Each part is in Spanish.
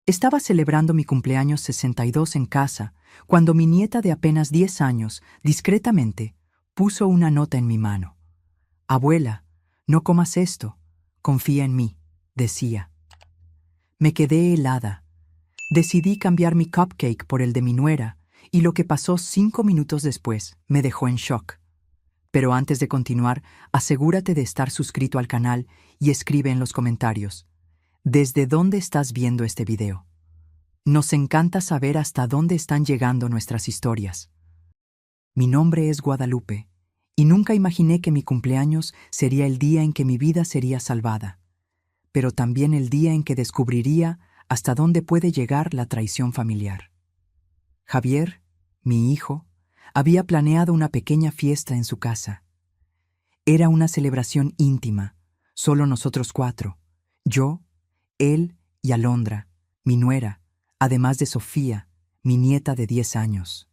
Estaba celebrando mi cumpleaños 62 en casa, cuando mi nieta de apenas 10 años, discretamente, puso una nota en mi mano. «Abuela, no comas esto, confía en mí», decía. Me quedé helada. Decidí cambiar mi cupcake por el de mi nuera, y lo que pasó 5 minutos después me dejó en shock. Pero antes de continuar, asegúrate de estar suscrito al canal y escribe en los comentarios: ¿desde dónde estás viendo este video? Nos encanta saber hasta dónde están llegando nuestras historias. Mi nombre es Guadalupe, y nunca imaginé que mi cumpleaños sería el día en que mi vida sería salvada, pero también el día en que descubriría hasta dónde puede llegar la traición familiar. Javier, mi hijo, había planeado una pequeña fiesta en su casa. Era una celebración íntima, solo nosotros 4, yo, él y Alondra, mi nuera, además de Sofía, mi nieta de 10 años.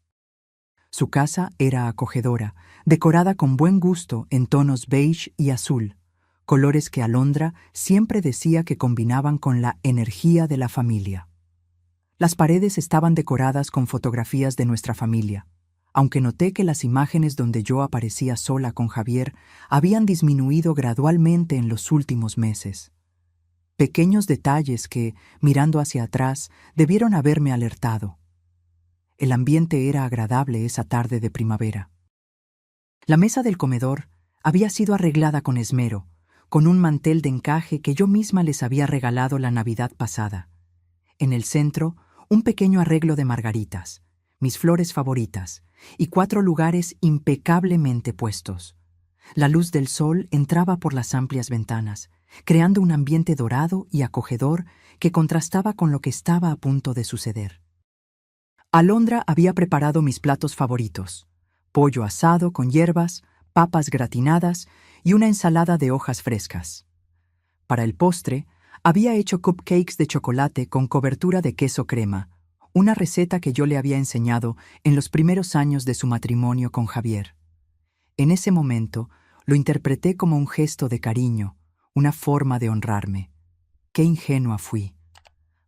Su casa era acogedora, decorada con buen gusto en tonos beige y azul, colores que Alondra siempre decía que combinaban con la energía de la familia. Las paredes estaban decoradas con fotografías de nuestra familia, aunque noté que las imágenes donde yo aparecía sola con Javier habían disminuido gradualmente en los últimos meses. Pequeños detalles que, mirando hacia atrás, debieron haberme alertado. El ambiente era agradable esa tarde de primavera. La mesa del comedor había sido arreglada con esmero, con un mantel de encaje que yo misma les había regalado la Navidad pasada. En el centro, un pequeño arreglo de margaritas, mis flores favoritas, y 4 lugares impecablemente puestos. La luz del sol entraba por las amplias ventanas, creando un ambiente dorado y acogedor que contrastaba con lo que estaba a punto de suceder. Alondra había preparado mis platos favoritos: pollo asado con hierbas, papas gratinadas y una ensalada de hojas frescas. Para el postre, había hecho cupcakes de chocolate con cobertura de queso crema, una receta que yo le había enseñado en los primeros años de su matrimonio con Javier. En ese momento, lo interpreté como un gesto de cariño, una forma de honrarme. Qué ingenua fui.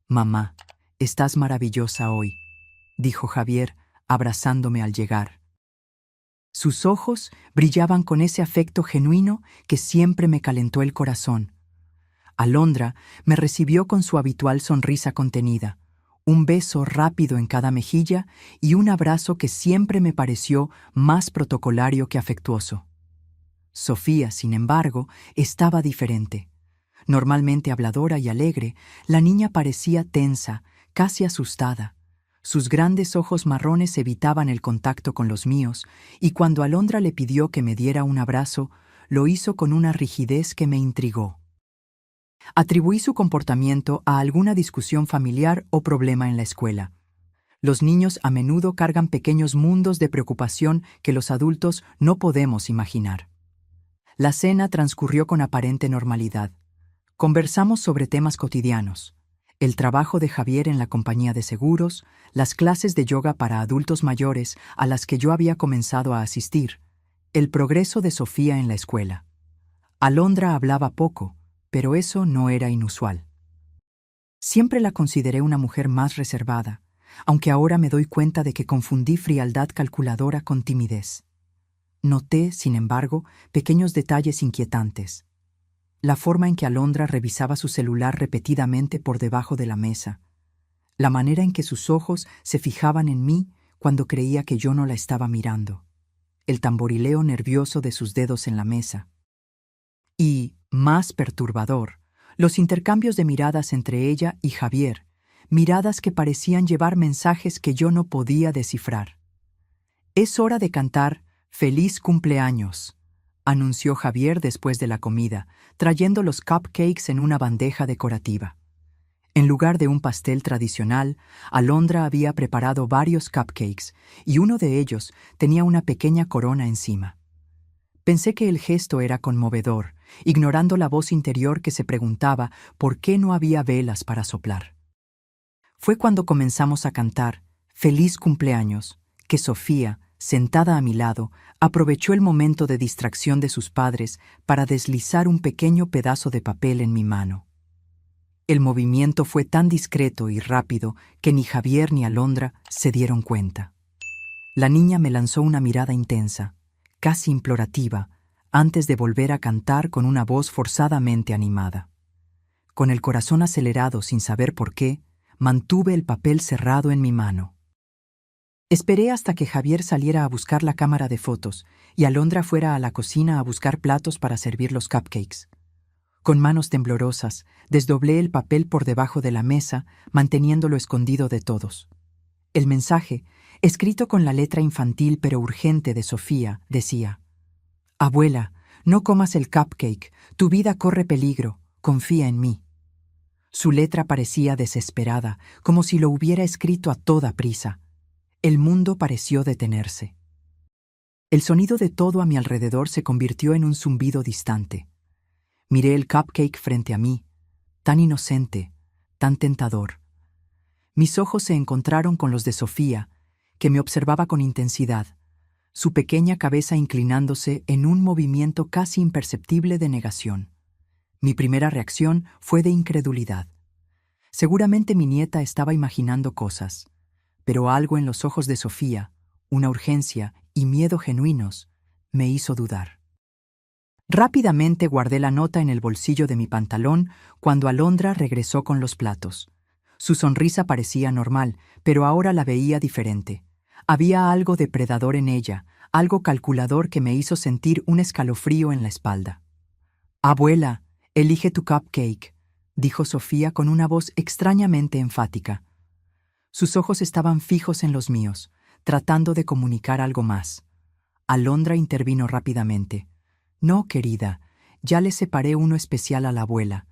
«Mamá, estás maravillosa hoy», dijo Javier, abrazándome al llegar. Sus ojos brillaban con ese afecto genuino que siempre me calentó el corazón. Alondra me recibió con su habitual sonrisa contenida, un beso rápido en cada mejilla y un abrazo que siempre me pareció más protocolario que afectuoso. Sofía, sin embargo, estaba diferente. Normalmente habladora y alegre, la niña parecía tensa, casi asustada. Sus grandes ojos marrones evitaban el contacto con los míos, y cuando Alondra le pidió que me diera un abrazo, lo hizo con una rigidez que me intrigó. Atribuí su comportamiento a alguna discusión familiar o problema en la escuela. Los niños a menudo cargan pequeños mundos de preocupación que los adultos no podemos imaginar. La cena transcurrió con aparente normalidad. Conversamos sobre temas cotidianos: el trabajo de Javier en la compañía de seguros, las clases de yoga para adultos mayores a las que yo había comenzado a asistir, el progreso de Sofía en la escuela. Alondra hablaba poco, pero eso no era inusual. Siempre la consideré una mujer más reservada, aunque ahora me doy cuenta de que confundí frialdad calculadora con timidez. Noté, sin embargo, pequeños detalles inquietantes. La forma en que Alondra revisaba su celular repetidamente por debajo de la mesa. La manera en que sus ojos se fijaban en mí cuando creía que yo no la estaba mirando. El tamborileo nervioso de sus dedos en la mesa. Y, más perturbador, los intercambios de miradas entre ella y Javier, miradas que parecían llevar mensajes que yo no podía descifrar. «Es hora de cantar ¡Feliz cumpleaños!», anunció Javier después de la comida, trayendo los cupcakes en una bandeja decorativa. En lugar de un pastel tradicional, Alondra había preparado varios cupcakes, y uno de ellos tenía una pequeña corona encima. Pensé que el gesto era conmovedor, ignorando la voz interior que se preguntaba por qué no había velas para soplar. Fue cuando comenzamos a cantar «Feliz cumpleaños» que Sofía, sentada a mi lado, aprovechó el momento de distracción de sus padres para deslizar un pequeño pedazo de papel en mi mano. El movimiento fue tan discreto y rápido que ni Javier ni Alondra se dieron cuenta. La niña me lanzó una mirada intensa, casi implorativa, antes de volver a cantar con una voz forzadamente animada. Con el corazón acelerado sin saber por qué, mantuve el papel cerrado en mi mano. Esperé hasta que Javier saliera a buscar la cámara de fotos y Alondra fuera a la cocina a buscar platos para servir los cupcakes. Con manos temblorosas, desdoblé el papel por debajo de la mesa, manteniéndolo escondido de todos. El mensaje, escrito con la letra infantil pero urgente de Sofía, decía: «Abuela, no comas el cupcake, tu vida corre peligro, confía en mí». Su letra parecía desesperada, como si lo hubiera escrito a toda prisa. El mundo pareció detenerse. El sonido de todo a mi alrededor se convirtió en un zumbido distante. Miré el cupcake frente a mí, tan inocente, tan tentador. Mis ojos se encontraron con los de Sofía, que me observaba con intensidad, su pequeña cabeza inclinándose en un movimiento casi imperceptible de negación. Mi primera reacción fue de incredulidad. Seguramente mi nieta estaba imaginando cosas, pero algo en los ojos de Sofía, una urgencia y miedo genuinos, me hizo dudar. Rápidamente guardé la nota en el bolsillo de mi pantalón cuando Alondra regresó con los platos. Su sonrisa parecía normal, pero ahora la veía diferente. Había algo depredador en ella, algo calculador que me hizo sentir un escalofrío en la espalda. «Abuela, elige tu cupcake», dijo Sofía con una voz extrañamente enfática. Sus ojos estaban fijos en los míos, tratando de comunicar algo más. Alondra intervino rápidamente. «No, querida, ya le separé uno especial a la abuela.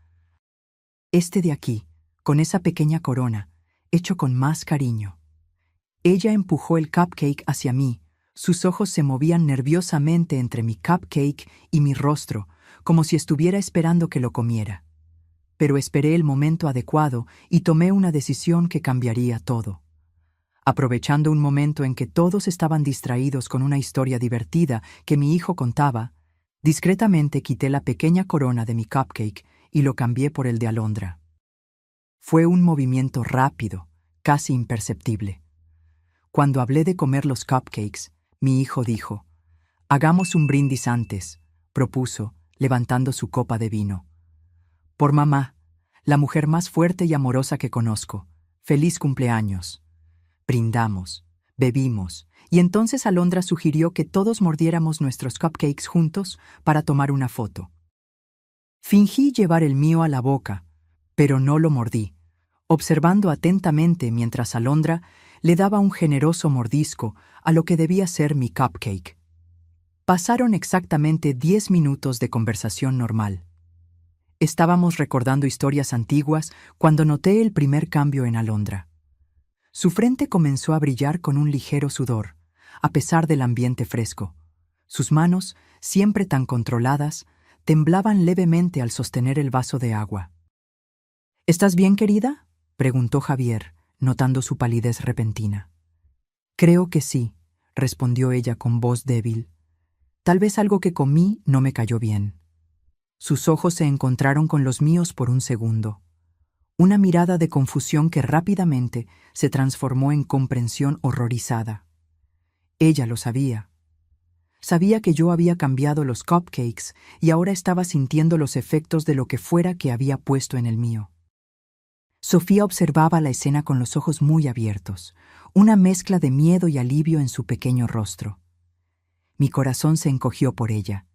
Este de aquí, con esa pequeña corona, hecho con más cariño». Ella empujó el cupcake hacia mí. Sus ojos se movían nerviosamente entre mi cupcake y mi rostro, como si estuviera esperando que lo comiera. Pero esperé el momento adecuado y tomé una decisión que cambiaría todo. Aprovechando un momento en que todos estaban distraídos con una historia divertida que mi hijo contaba, discretamente quité la pequeña corona de mi cupcake y lo cambié por el de Alondra. Fue un movimiento rápido, casi imperceptible. Cuando hablé de comer los cupcakes, mi hijo dijo: «Hagamos un brindis antes», propuso, levantando su copa de vino. «Por mamá, la mujer más fuerte y amorosa que conozco. Feliz cumpleaños». Brindamos, bebimos, y entonces Alondra sugirió que todos mordiéramos nuestros cupcakes juntos para tomar una foto. Fingí llevar el mío a la boca, pero no lo mordí, observando atentamente mientras Alondra le daba un generoso mordisco a lo que debía ser mi cupcake. Pasaron exactamente 10 minutos de conversación normal. Estábamos recordando historias antiguas cuando noté el primer cambio en Alondra. Su frente comenzó a brillar con un ligero sudor, a pesar del ambiente fresco. Sus manos, siempre tan controladas, temblaban levemente al sostener el vaso de agua. «¿Estás bien, querida?», preguntó Javier, notando su palidez repentina. «Creo que sí», respondió ella con voz débil. «Tal vez algo que comí no me cayó bien». Sus ojos se encontraron con los míos por un segundo. Una mirada de confusión que rápidamente se transformó en comprensión horrorizada. Ella lo sabía. Sabía que yo había cambiado los cupcakes y ahora estaba sintiendo los efectos de lo que fuera que había puesto en el mío. Sofía observaba la escena con los ojos muy abiertos, una mezcla de miedo y alivio en su pequeño rostro. Mi corazón se encogió por ella.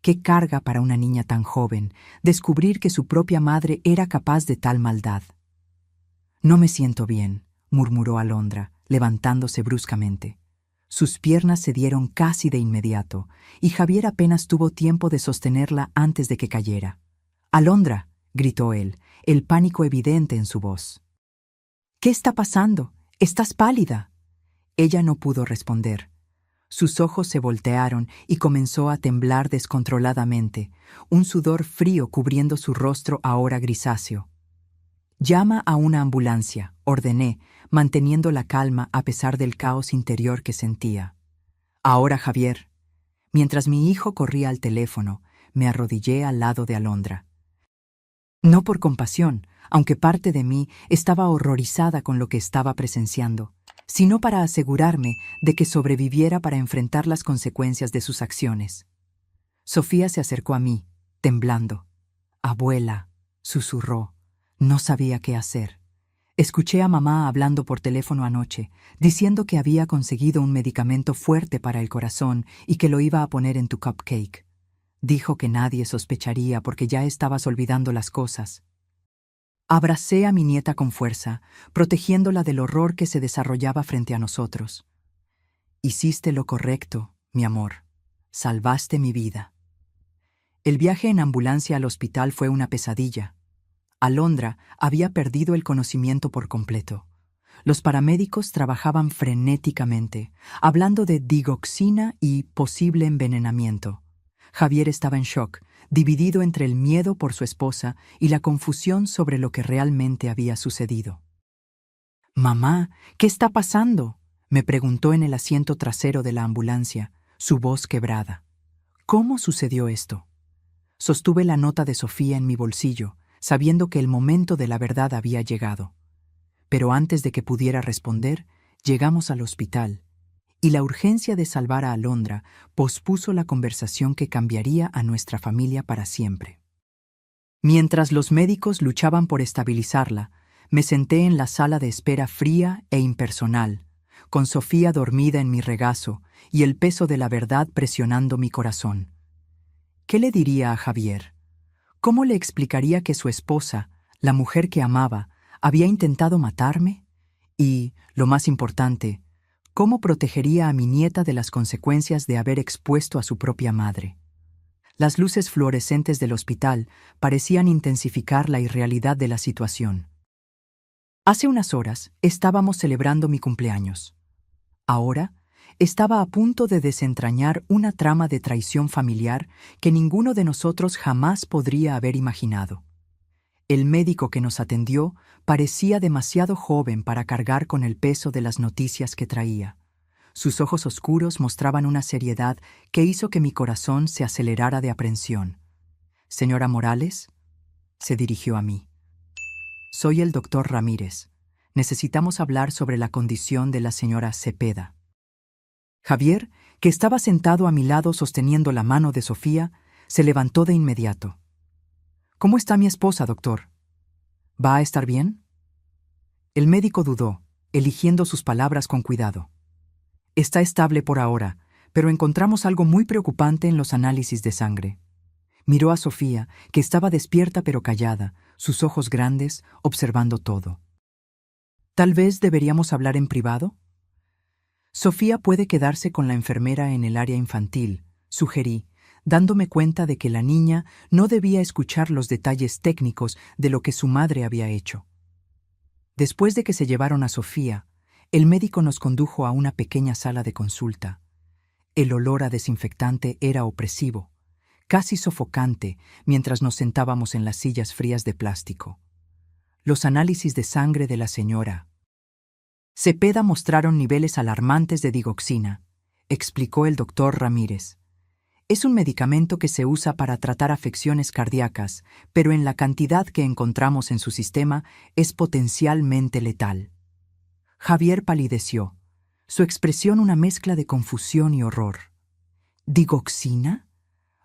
Qué carga para una niña tan joven descubrir que su propia madre era capaz de tal maldad. «No me siento bien», murmuró Alondra, levantándose bruscamente. Sus piernas cedieron casi de inmediato, y Javier apenas tuvo tiempo de sostenerla antes de que cayera. «Alondra», gritó él, el pánico evidente en su voz. «¿Qué está pasando? Estás pálida». Ella no pudo responder. Sus ojos se voltearon y comenzó a temblar descontroladamente, un sudor frío cubriendo su rostro ahora grisáceo. «Llama a una ambulancia», ordené, manteniendo la calma a pesar del caos interior que sentía. «Ahora, Javier». Mientras mi hijo corría al teléfono, me arrodillé al lado de Alondra. No por compasión, aunque parte de mí estaba horrorizada con lo que estaba presenciando, sino para asegurarme de que sobreviviera para enfrentar las consecuencias de sus acciones. Sofía se acercó a mí, temblando. «Abuela», susurró. No sabía qué hacer. Escuché a mamá hablando por teléfono anoche, diciendo que había conseguido un medicamento fuerte para el corazón y que lo iba a poner en tu cupcake. Dijo que nadie sospecharía porque ya estabas olvidando las cosas. Abracé a mi nieta con fuerza, protegiéndola del horror que se desarrollaba frente a nosotros. Hiciste lo correcto, mi amor. Salvaste mi vida. El viaje en ambulancia al hospital fue una pesadilla. Alondra había perdido el conocimiento por completo. Los paramédicos trabajaban frenéticamente, hablando de digoxina y posible envenenamiento. Javier estaba en shock, dividido entre el miedo por su esposa y la confusión sobre lo que realmente había sucedido. «Mamá, ¿qué está pasando?», me preguntó en el asiento trasero de la ambulancia, su voz quebrada. «¿Cómo sucedió esto?». Sostuve la nota de Sofía en mi bolsillo, sabiendo que el momento de la verdad había llegado. Pero antes de que pudiera responder, llegamos al hospital, y la urgencia de salvar a Alondra pospuso la conversación que cambiaría a nuestra familia para siempre. Mientras los médicos luchaban por estabilizarla, me senté en la sala de espera fría e impersonal, con Sofía dormida en mi regazo y el peso de la verdad presionando mi corazón. ¿Qué le diría a Javier? ¿Cómo le explicaría que su esposa, la mujer que amaba, había intentado matarme? Y, lo más importante, ¿cómo protegería a mi nieta de las consecuencias de haber expuesto a su propia madre? Las luces fluorescentes del hospital parecían intensificar la irrealidad de la situación. Hace unas horas estábamos celebrando mi cumpleaños. Ahora estaba a punto de desentrañar una trama de traición familiar que ninguno de nosotros jamás podría haber imaginado. El médico que nos atendió parecía demasiado joven para cargar con el peso de las noticias que traía. Sus ojos oscuros mostraban una seriedad que hizo que mi corazón se acelerara de aprensión. «Señora Morales», se dirigió a mí. «Soy el doctor Ramírez. Necesitamos hablar sobre la condición de la señora Cepeda». Javier, que estaba sentado a mi lado sosteniendo la mano de Sofía, se levantó de inmediato. «¿Cómo está mi esposa, doctor? ¿Va a estar bien?». El médico dudó, eligiendo sus palabras con cuidado. «Está estable por ahora, pero encontramos algo muy preocupante en los análisis de sangre». Miró a Sofía, que estaba despierta pero callada, sus ojos grandes, observando todo. «¿Tal vez deberíamos hablar en privado?». «Sofía puede quedarse con la enfermera en el área infantil», sugerí, dándome cuenta de que la niña no debía escuchar los detalles técnicos de lo que su madre había hecho. Después de que se llevaron a Sofía, el médico nos condujo a una pequeña sala de consulta. El olor a desinfectante era opresivo, casi sofocante, mientras nos sentábamos en las sillas frías de plástico. Los análisis de sangre de la señora Cepeda mostraron niveles alarmantes de digoxina, explicó el doctor Ramírez. Es un medicamento que se usa para tratar afecciones cardíacas, pero en la cantidad que encontramos en su sistema es potencialmente letal. Javier palideció, su expresión una mezcla de confusión y horror. ¿Digoxina?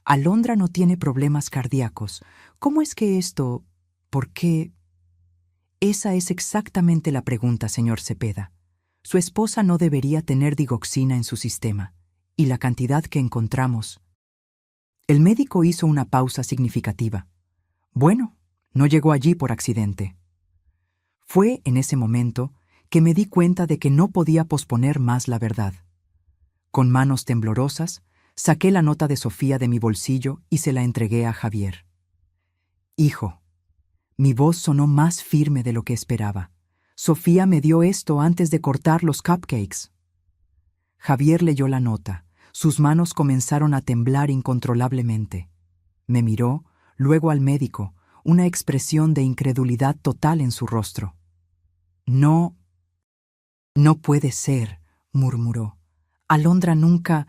Alondra no tiene problemas cardíacos. ¿Cómo es que esto? ¿Por qué? Esa es exactamente la pregunta, señor Cepeda. Su esposa no debería tener digoxina en su sistema, y la cantidad que encontramos. El médico hizo una pausa significativa. Bueno, no llegó allí por accidente. Fue en ese momento que me di cuenta de que no podía posponer más la verdad. Con manos temblorosas, saqué la nota de Sofía de mi bolsillo y se la entregué a Javier. «Hijo». Mi voz sonó más firme de lo que esperaba. «Sofía me dio esto antes de cortar los cupcakes». Javier leyó la nota. Sus manos comenzaron a temblar incontrolablemente. Me miró, luego al médico, una expresión de incredulidad total en su rostro. «No puede ser», murmuró. «Alondra nunca...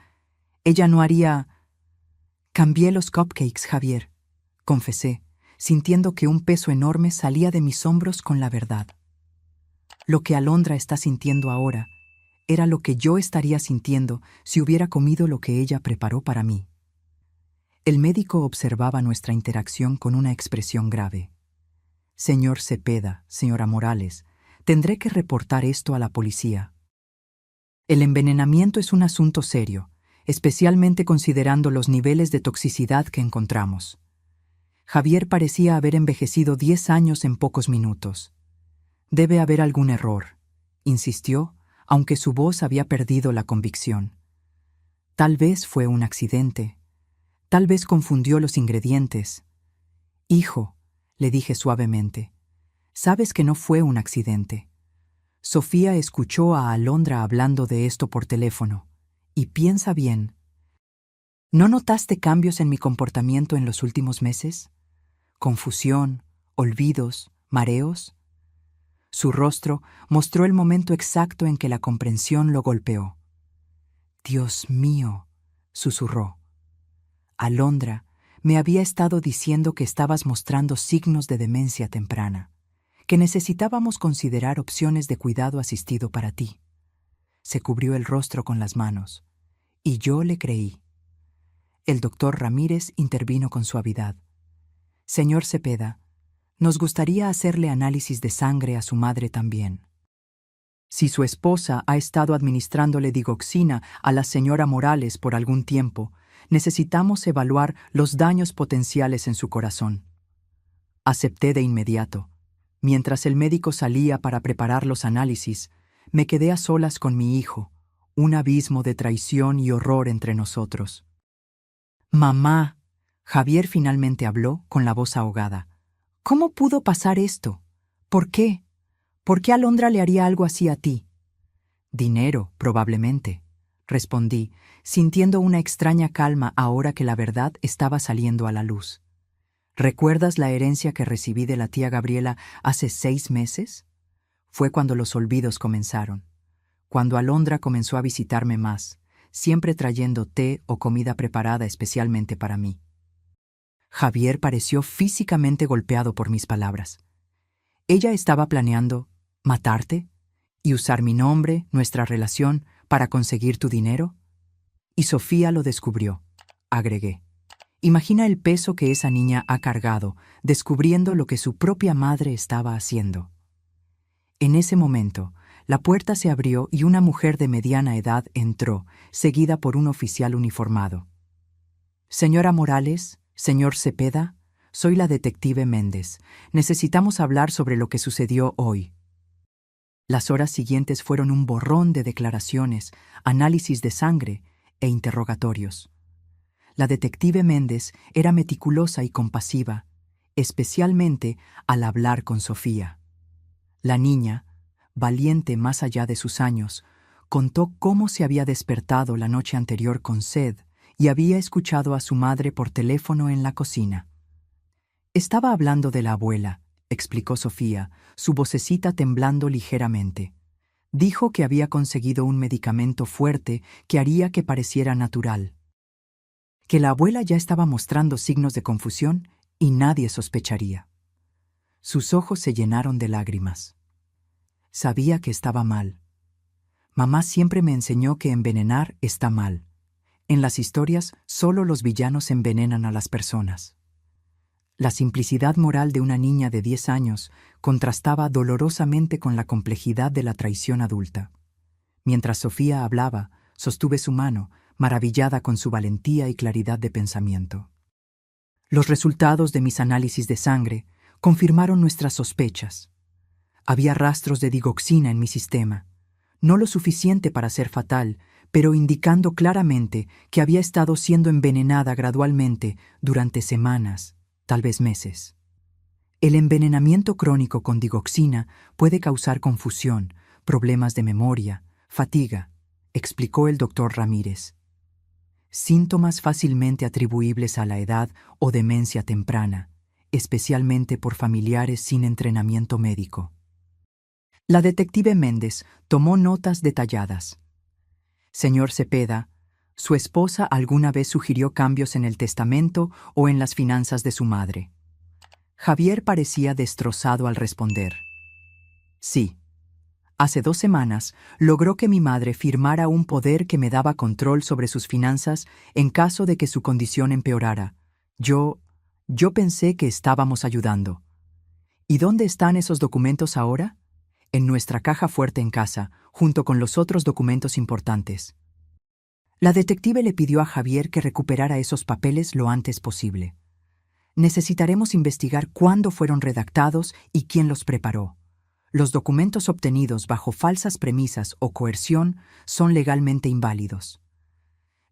Ella no haría...». «Cambié los cupcakes, Javier», confesé, sintiendo que un peso enorme salía de mis hombros con la verdad. Lo que Alondra está sintiendo ahora era lo que yo estaría sintiendo si hubiera comido lo que ella preparó para mí. El médico observaba nuestra interacción con una expresión grave. Señor Cepeda, señora Morales, tendré que reportar esto a la policía. El envenenamiento es un asunto serio, especialmente considerando los niveles de toxicidad que encontramos. Javier parecía haber envejecido 10 años en pocos minutos. Debe haber algún error, insistió, aunque su voz había perdido la convicción. Tal vez fue un accidente. Tal vez confundió los ingredientes. Hijo, le dije suavemente, sabes que no fue un accidente. Sofía escuchó a Alondra hablando de esto por teléfono. Y piensa bien. ¿No notaste cambios en mi comportamiento en los últimos meses? ¿Confusión, olvidos, mareos? Su rostro mostró el momento exacto en que la comprensión lo golpeó. Dios mío, susurró. Alondra me había estado diciendo que estabas mostrando signos de demencia temprana, que necesitábamos considerar opciones de cuidado asistido para ti. Se cubrió el rostro con las manos, y yo le creí. El doctor Ramírez intervino con suavidad. Señor Cepeda, nos gustaría hacerle análisis de sangre a su madre también. Si su esposa ha estado administrándole digoxina a la señora Morales por algún tiempo, necesitamos evaluar los daños potenciales en su corazón. Acepté de inmediato. Mientras el médico salía para preparar los análisis, me quedé a solas con mi hijo, un abismo de traición y horror entre nosotros. Mamá, Javier finalmente habló con la voz ahogada. ¿Cómo pudo pasar esto? ¿Por qué? ¿Por qué Alondra le haría algo así a ti? Dinero, probablemente, respondí, sintiendo una extraña calma ahora que la verdad estaba saliendo a la luz. ¿Recuerdas la herencia que recibí de la tía Gabriela hace 6 meses? Fue cuando los olvidos comenzaron, cuando Alondra comenzó a visitarme más, siempre trayendo té o comida preparada especialmente para mí. Javier pareció físicamente golpeado por mis palabras. Ella estaba planeando matarte y usar mi nombre, nuestra relación, para conseguir tu dinero. Y Sofía lo descubrió, agregué. Imagina el peso que esa niña ha cargado, descubriendo lo que su propia madre estaba haciendo. En ese momento, la puerta se abrió y una mujer de mediana edad entró, seguida por un oficial uniformado. Señora Morales, señor Cepeda, soy la detective Méndez. Necesitamos hablar sobre lo que sucedió hoy. Las horas siguientes fueron un borrón de declaraciones, análisis de sangre e interrogatorios. La detective Méndez era meticulosa y compasiva, especialmente al hablar con Sofía. La niña, valiente más allá de sus años, contó cómo se había despertado la noche anterior con sed y había escuchado a su madre por teléfono en la cocina. Estaba hablando de la abuela, explicó Sofía, su vocecita temblando ligeramente. Dijo que había conseguido un medicamento fuerte que haría que pareciera natural. Que la abuela ya estaba mostrando signos de confusión y nadie sospecharía. Sus ojos se llenaron de lágrimas. Sabía que estaba mal. Mamá siempre me enseñó que envenenar está mal. En las historias, solo los villanos envenenan a las personas. La simplicidad moral de una niña de 10 años contrastaba dolorosamente con la complejidad de la traición adulta. Mientras Sofía hablaba, sostuve su mano, maravillada con su valentía y claridad de pensamiento. Los resultados de mis análisis de sangre confirmaron nuestras sospechas. Había rastros de digoxina en mi sistema, no lo suficiente para ser fatal, pero indicando claramente que había estado siendo envenenada gradualmente durante semanas, tal vez meses. El envenenamiento crónico con digoxina puede causar confusión, problemas de memoria, fatiga, explicó el doctor Ramírez. Síntomas fácilmente atribuibles a la edad o demencia temprana, especialmente por familiares sin entrenamiento médico. La detective Méndez tomó notas detalladas. Señor Cepeda, ¿su esposa alguna vez sugirió cambios en el testamento o en las finanzas de su madre? Javier parecía destrozado al responder. Sí. Hace 2 semanas logró que mi madre firmara un poder que me daba control sobre sus finanzas en caso de que su condición empeorara. Yo pensé que estábamos ayudando. ¿Y dónde están esos documentos ahora? En nuestra caja fuerte en casa, junto con los otros documentos importantes. La detective le pidió a Javier que recuperara esos papeles lo antes posible. Necesitaremos investigar cuándo fueron redactados y quién los preparó. Los documentos obtenidos bajo falsas premisas o coerción son legalmente inválidos.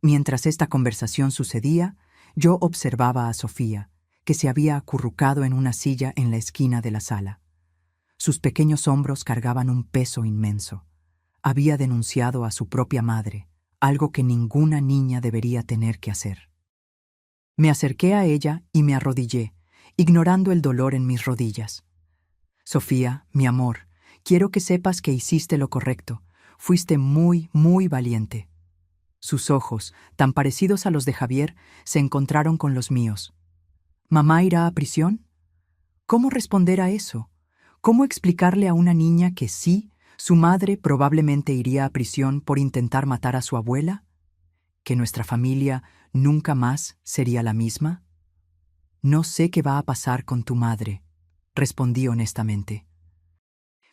Mientras esta conversación sucedía, yo observaba a Sofía, que se había acurrucado en una silla en la esquina de la sala. Sus pequeños hombros cargaban un peso inmenso. Había denunciado a su propia madre, algo que ninguna niña debería tener que hacer. Me acerqué a ella y me arrodillé, ignorando el dolor en mis rodillas. Sofía, mi amor, quiero que sepas que hiciste lo correcto. Fuiste muy, muy valiente. Sus ojos, tan parecidos a los de Javier, se encontraron con los míos. ¿Mamá irá a prisión? ¿Cómo responder a eso? ¿Cómo explicarle a una niña que sí, su madre probablemente iría a prisión por intentar matar a su abuela? ¿Que nuestra familia nunca más sería la misma? No sé qué va a pasar con tu madre, respondí honestamente.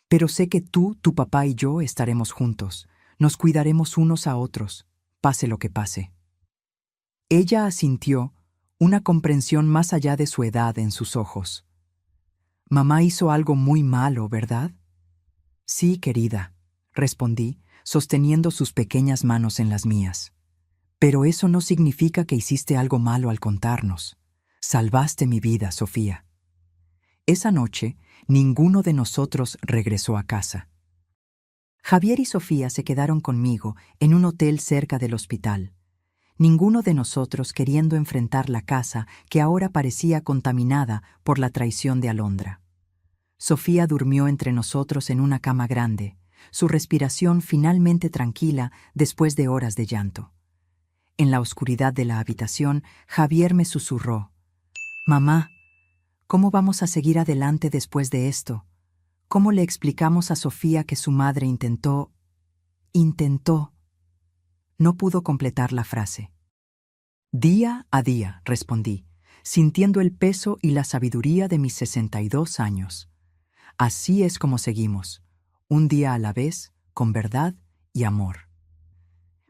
Pero sé que tú, tu papá y yo estaremos juntos. Nos cuidaremos unos a otros, pase lo que pase. Ella asintió, una comprensión más allá de su edad en sus ojos. Mamá hizo algo muy malo, ¿verdad? Sí, querida, respondí, sosteniendo sus pequeñas manos en las mías. Pero eso no significa que hiciste algo malo al contarnos. Salvaste mi vida, Sofía. Esa noche, ninguno de nosotros regresó a casa. Javier y Sofía se quedaron conmigo en un hotel cerca del hospital. Ninguno de nosotros queriendo enfrentar la casa que ahora parecía contaminada por la traición de Alondra. Sofía durmió entre nosotros en una cama grande, su respiración finalmente tranquila después de horas de llanto. En la oscuridad de la habitación, Javier me susurró: «Mamá, ¿cómo vamos a seguir adelante después de esto? ¿Cómo le explicamos a Sofía que su madre intentó? No pudo completar la frase. Día a día, respondí, sintiendo el peso y la sabiduría de mis 62 años. Así es como seguimos, un día a la vez, con verdad y amor.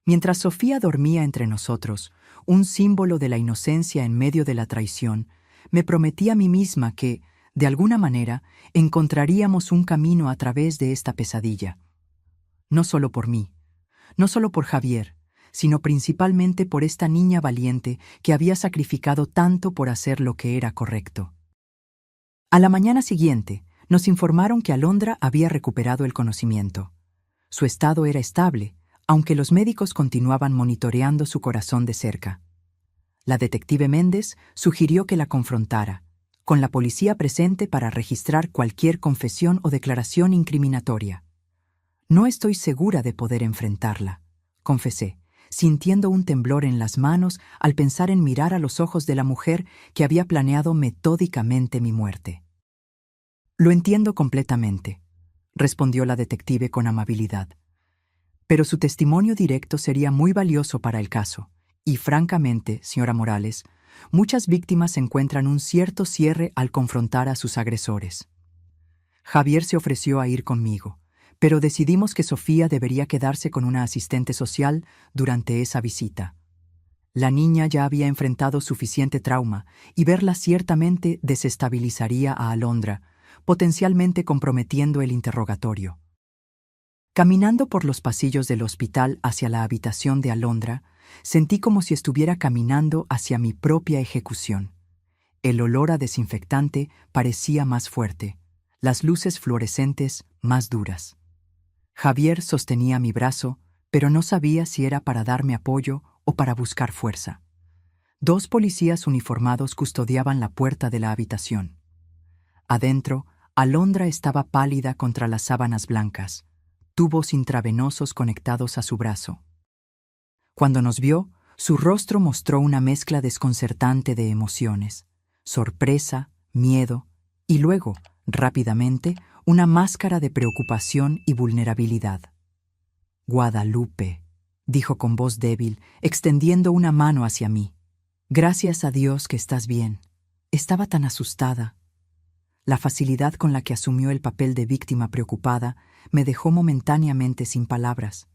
Mientras Sofía dormía entre nosotros, un símbolo de la inocencia en medio de la traición, me prometí a mí misma que, de alguna manera, encontraríamos un camino a través de esta pesadilla. No solo por mí, no solo por Javier, sino principalmente por esta niña valiente que había sacrificado tanto por hacer lo que era correcto. A la mañana siguiente, nos informaron que Alondra había recuperado el conocimiento. Su estado era estable, aunque los médicos continuaban monitoreando su corazón de cerca. La detective Méndez sugirió que la confrontara, con la policía presente para registrar cualquier confesión o declaración incriminatoria. No estoy segura de poder enfrentarla, confesé, sintiendo un temblor en las manos al pensar en mirar a los ojos de la mujer que había planeado metódicamente mi muerte. Lo entiendo completamente, respondió la detective con amabilidad. Pero su testimonio directo sería muy valioso para el caso, y francamente, señora Morales, muchas víctimas encuentran un cierto cierre al confrontar a sus agresores. Javier se ofreció a ir conmigo, pero decidimos que Sofía debería quedarse con una asistente social durante esa visita. La niña ya había enfrentado suficiente trauma y verla ciertamente desestabilizaría a Alondra, potencialmente comprometiendo el interrogatorio. Caminando por los pasillos del hospital hacia la habitación de Alondra, sentí como si estuviera caminando hacia mi propia ejecución. El olor a desinfectante parecía más fuerte, las luces fluorescentes más duras. Javier sostenía mi brazo, pero no sabía si era para darme apoyo o para buscar fuerza. 2 policías uniformados custodiaban la puerta de la habitación. Adentro, Alondra estaba pálida contra las sábanas blancas, tubos intravenosos conectados a su brazo. Cuando nos vio, su rostro mostró una mezcla desconcertante de emociones: sorpresa, miedo Y luego, rápidamente, una máscara de preocupación y vulnerabilidad. Guadalupe, dijo con voz débil, extendiendo una mano hacia mí. Gracias a Dios que estás bien. Estaba tan asustada. La facilidad con la que asumió el papel de víctima preocupada me dejó momentáneamente sin palabras.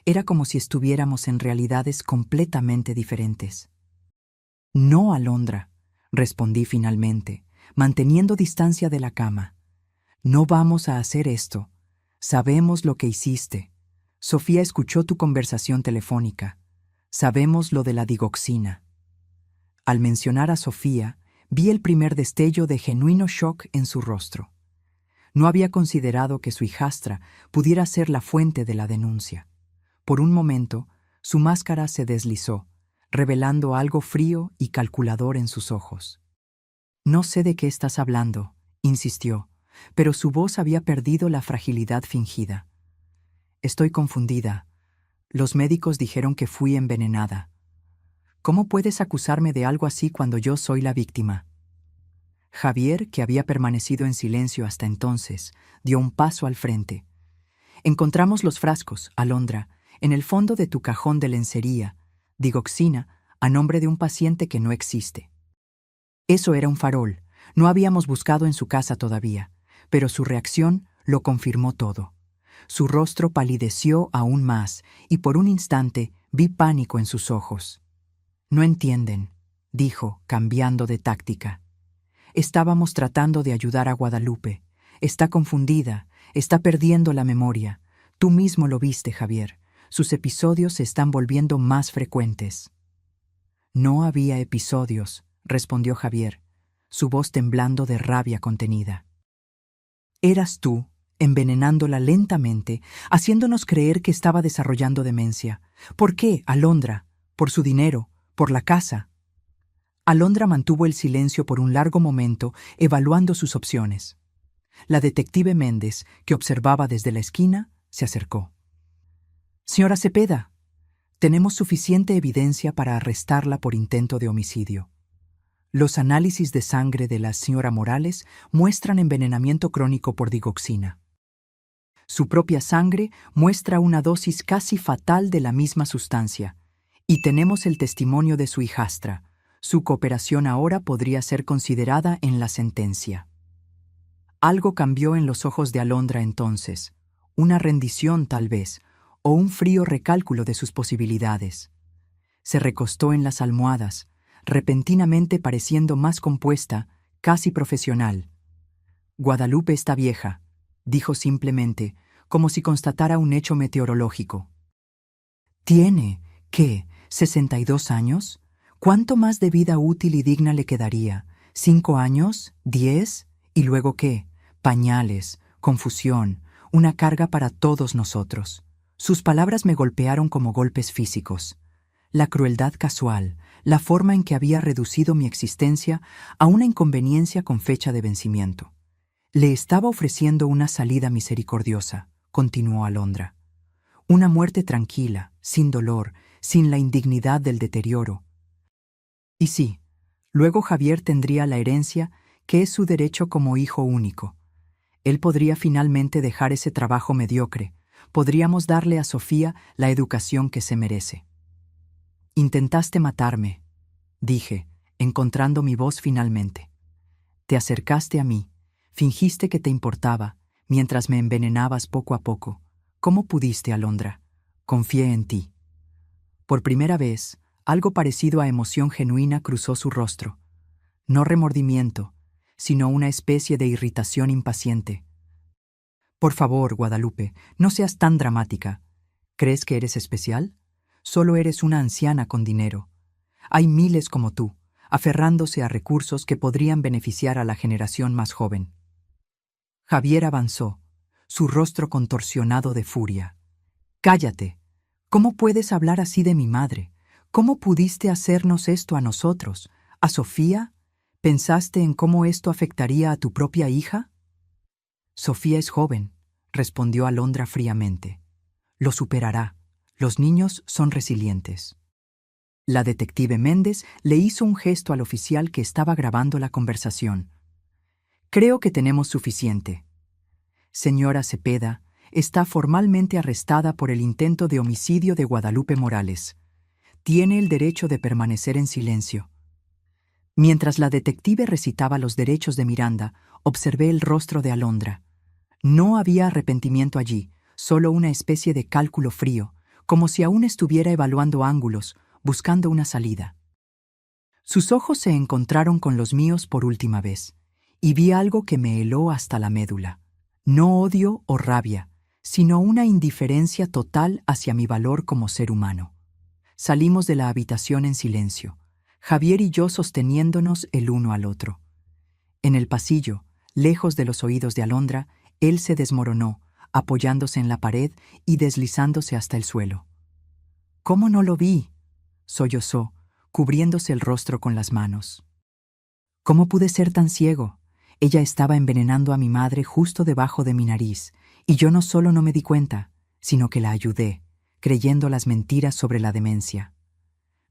Era como si estuviéramos en realidades completamente diferentes. No, Alondra, respondí finalmente, manteniendo distancia de la cama. No vamos a hacer esto. Sabemos lo que hiciste. Sofía escuchó tu conversación telefónica. Sabemos lo de la digoxina. Al mencionar a Sofía, vi el primer destello de genuino shock en su rostro. No había considerado que su hijastra pudiera ser la fuente de la denuncia. Por un momento, su máscara se deslizó, revelando algo frío y calculador en sus ojos. No sé de qué estás hablando, insistió, pero su voz había perdido la fragilidad fingida. Estoy confundida. Los médicos dijeron que fui envenenada. ¿Cómo puedes acusarme de algo así cuando yo soy la víctima? Javier, que había permanecido en silencio hasta entonces, dio un paso al frente. Encontramos los frascos, Alondra, en el fondo de tu cajón de lencería, digoxina, a nombre de un paciente que no existe. Eso era un farol. No habíamos buscado en su casa todavía, pero su reacción lo confirmó todo. Su rostro palideció aún más y por un instante vi pánico en sus ojos. No entienden, dijo, cambiando de táctica. Estábamos tratando de ayudar a Guadalupe. Está confundida, está perdiendo la memoria. Tú mismo lo viste, Javier. Sus episodios se están volviendo más frecuentes. No había episodios, respondió Javier, su voz temblando de rabia contenida. Eras tú, envenenándola lentamente, haciéndonos creer que estaba desarrollando demencia. ¿Por qué, Alondra? ¿Por su dinero? ¿Por la casa? Alondra mantuvo el silencio por un largo momento, evaluando sus opciones. La detective Méndez, que observaba desde la esquina, se acercó. Señora Cepeda, tenemos suficiente evidencia para arrestarla por intento de homicidio. Los análisis de sangre de la señora Morales muestran envenenamiento crónico por digoxina. Su propia sangre muestra una dosis casi fatal de la misma sustancia, y tenemos el testimonio de su hijastra. Su cooperación ahora podría ser considerada en la sentencia. Algo cambió en los ojos de Alondra entonces, una rendición tal vez, o un frío recálculo de sus posibilidades. Se recostó en las almohadas, repentinamente pareciendo más compuesta, casi profesional. Guadalupe está vieja, dijo simplemente, como si constatara un hecho meteorológico. ¿Tiene, qué, 62 años? ¿Cuánto más de vida útil y digna le quedaría? ¿5 años? ¿10? ¿Y luego qué? Pañales, confusión, una carga para todos nosotros. Sus palabras me golpearon como golpes físicos. La crueldad casual, la forma en que había reducido mi existencia a una inconveniencia con fecha de vencimiento. Le estaba ofreciendo una salida misericordiosa, continuó Alondra. Una muerte tranquila, sin dolor, sin la indignidad del deterioro. Y sí, luego Javier tendría la herencia, que es su derecho como hijo único. Él podría finalmente dejar ese trabajo mediocre. Podríamos darle a Sofía la educación que se merece. Intentaste matarme, dije, encontrando mi voz finalmente. Te acercaste a mí, fingiste que te importaba, mientras me envenenabas poco a poco. ¿Cómo pudiste, Alondra? Confié en ti. Por primera vez, algo parecido a emoción genuina cruzó su rostro. No remordimiento, sino una especie de irritación impaciente. Por favor, Guadalupe, no seas tan dramática. ¿Crees que eres especial? Solo eres una anciana con dinero. Hay miles como tú, aferrándose a recursos que podrían beneficiar a la generación más joven. Javier avanzó, su rostro contorsionado de furia. Cállate. ¿Cómo puedes hablar así de mi madre? ¿Cómo pudiste hacernos esto a nosotros? ¿A Sofía? ¿Pensaste en cómo esto afectaría a tu propia hija? Sofía es joven, respondió Alondra fríamente. Lo superará. Los niños son resilientes. La detective Méndez le hizo un gesto al oficial que estaba grabando la conversación. Creo que tenemos suficiente. Señora Cepeda, está formalmente arrestada por el intento de homicidio de Guadalupe Morales. Tiene el derecho de permanecer en silencio. Mientras la detective recitaba los derechos de Miranda, observé el rostro de Alondra. No había arrepentimiento allí, solo una especie de cálculo frío, como si aún estuviera evaluando ángulos, buscando una salida. Sus ojos se encontraron con los míos por última vez, y vi algo que me heló hasta la médula. No odio o rabia, sino una indiferencia total hacia mi valor como ser humano. Salimos de la habitación en silencio, Javier y yo sosteniéndonos el uno al otro. En el pasillo, lejos de los oídos de Alondra, él se desmoronó, apoyándose en la pared y deslizándose hasta el suelo. «¿Cómo no lo vi?», sollozó, cubriéndose el rostro con las manos. «¿Cómo pude ser tan ciego? Ella estaba envenenando a mi madre justo debajo de mi nariz, y yo no solo no me di cuenta, sino que la ayudé, creyendo las mentiras sobre la demencia».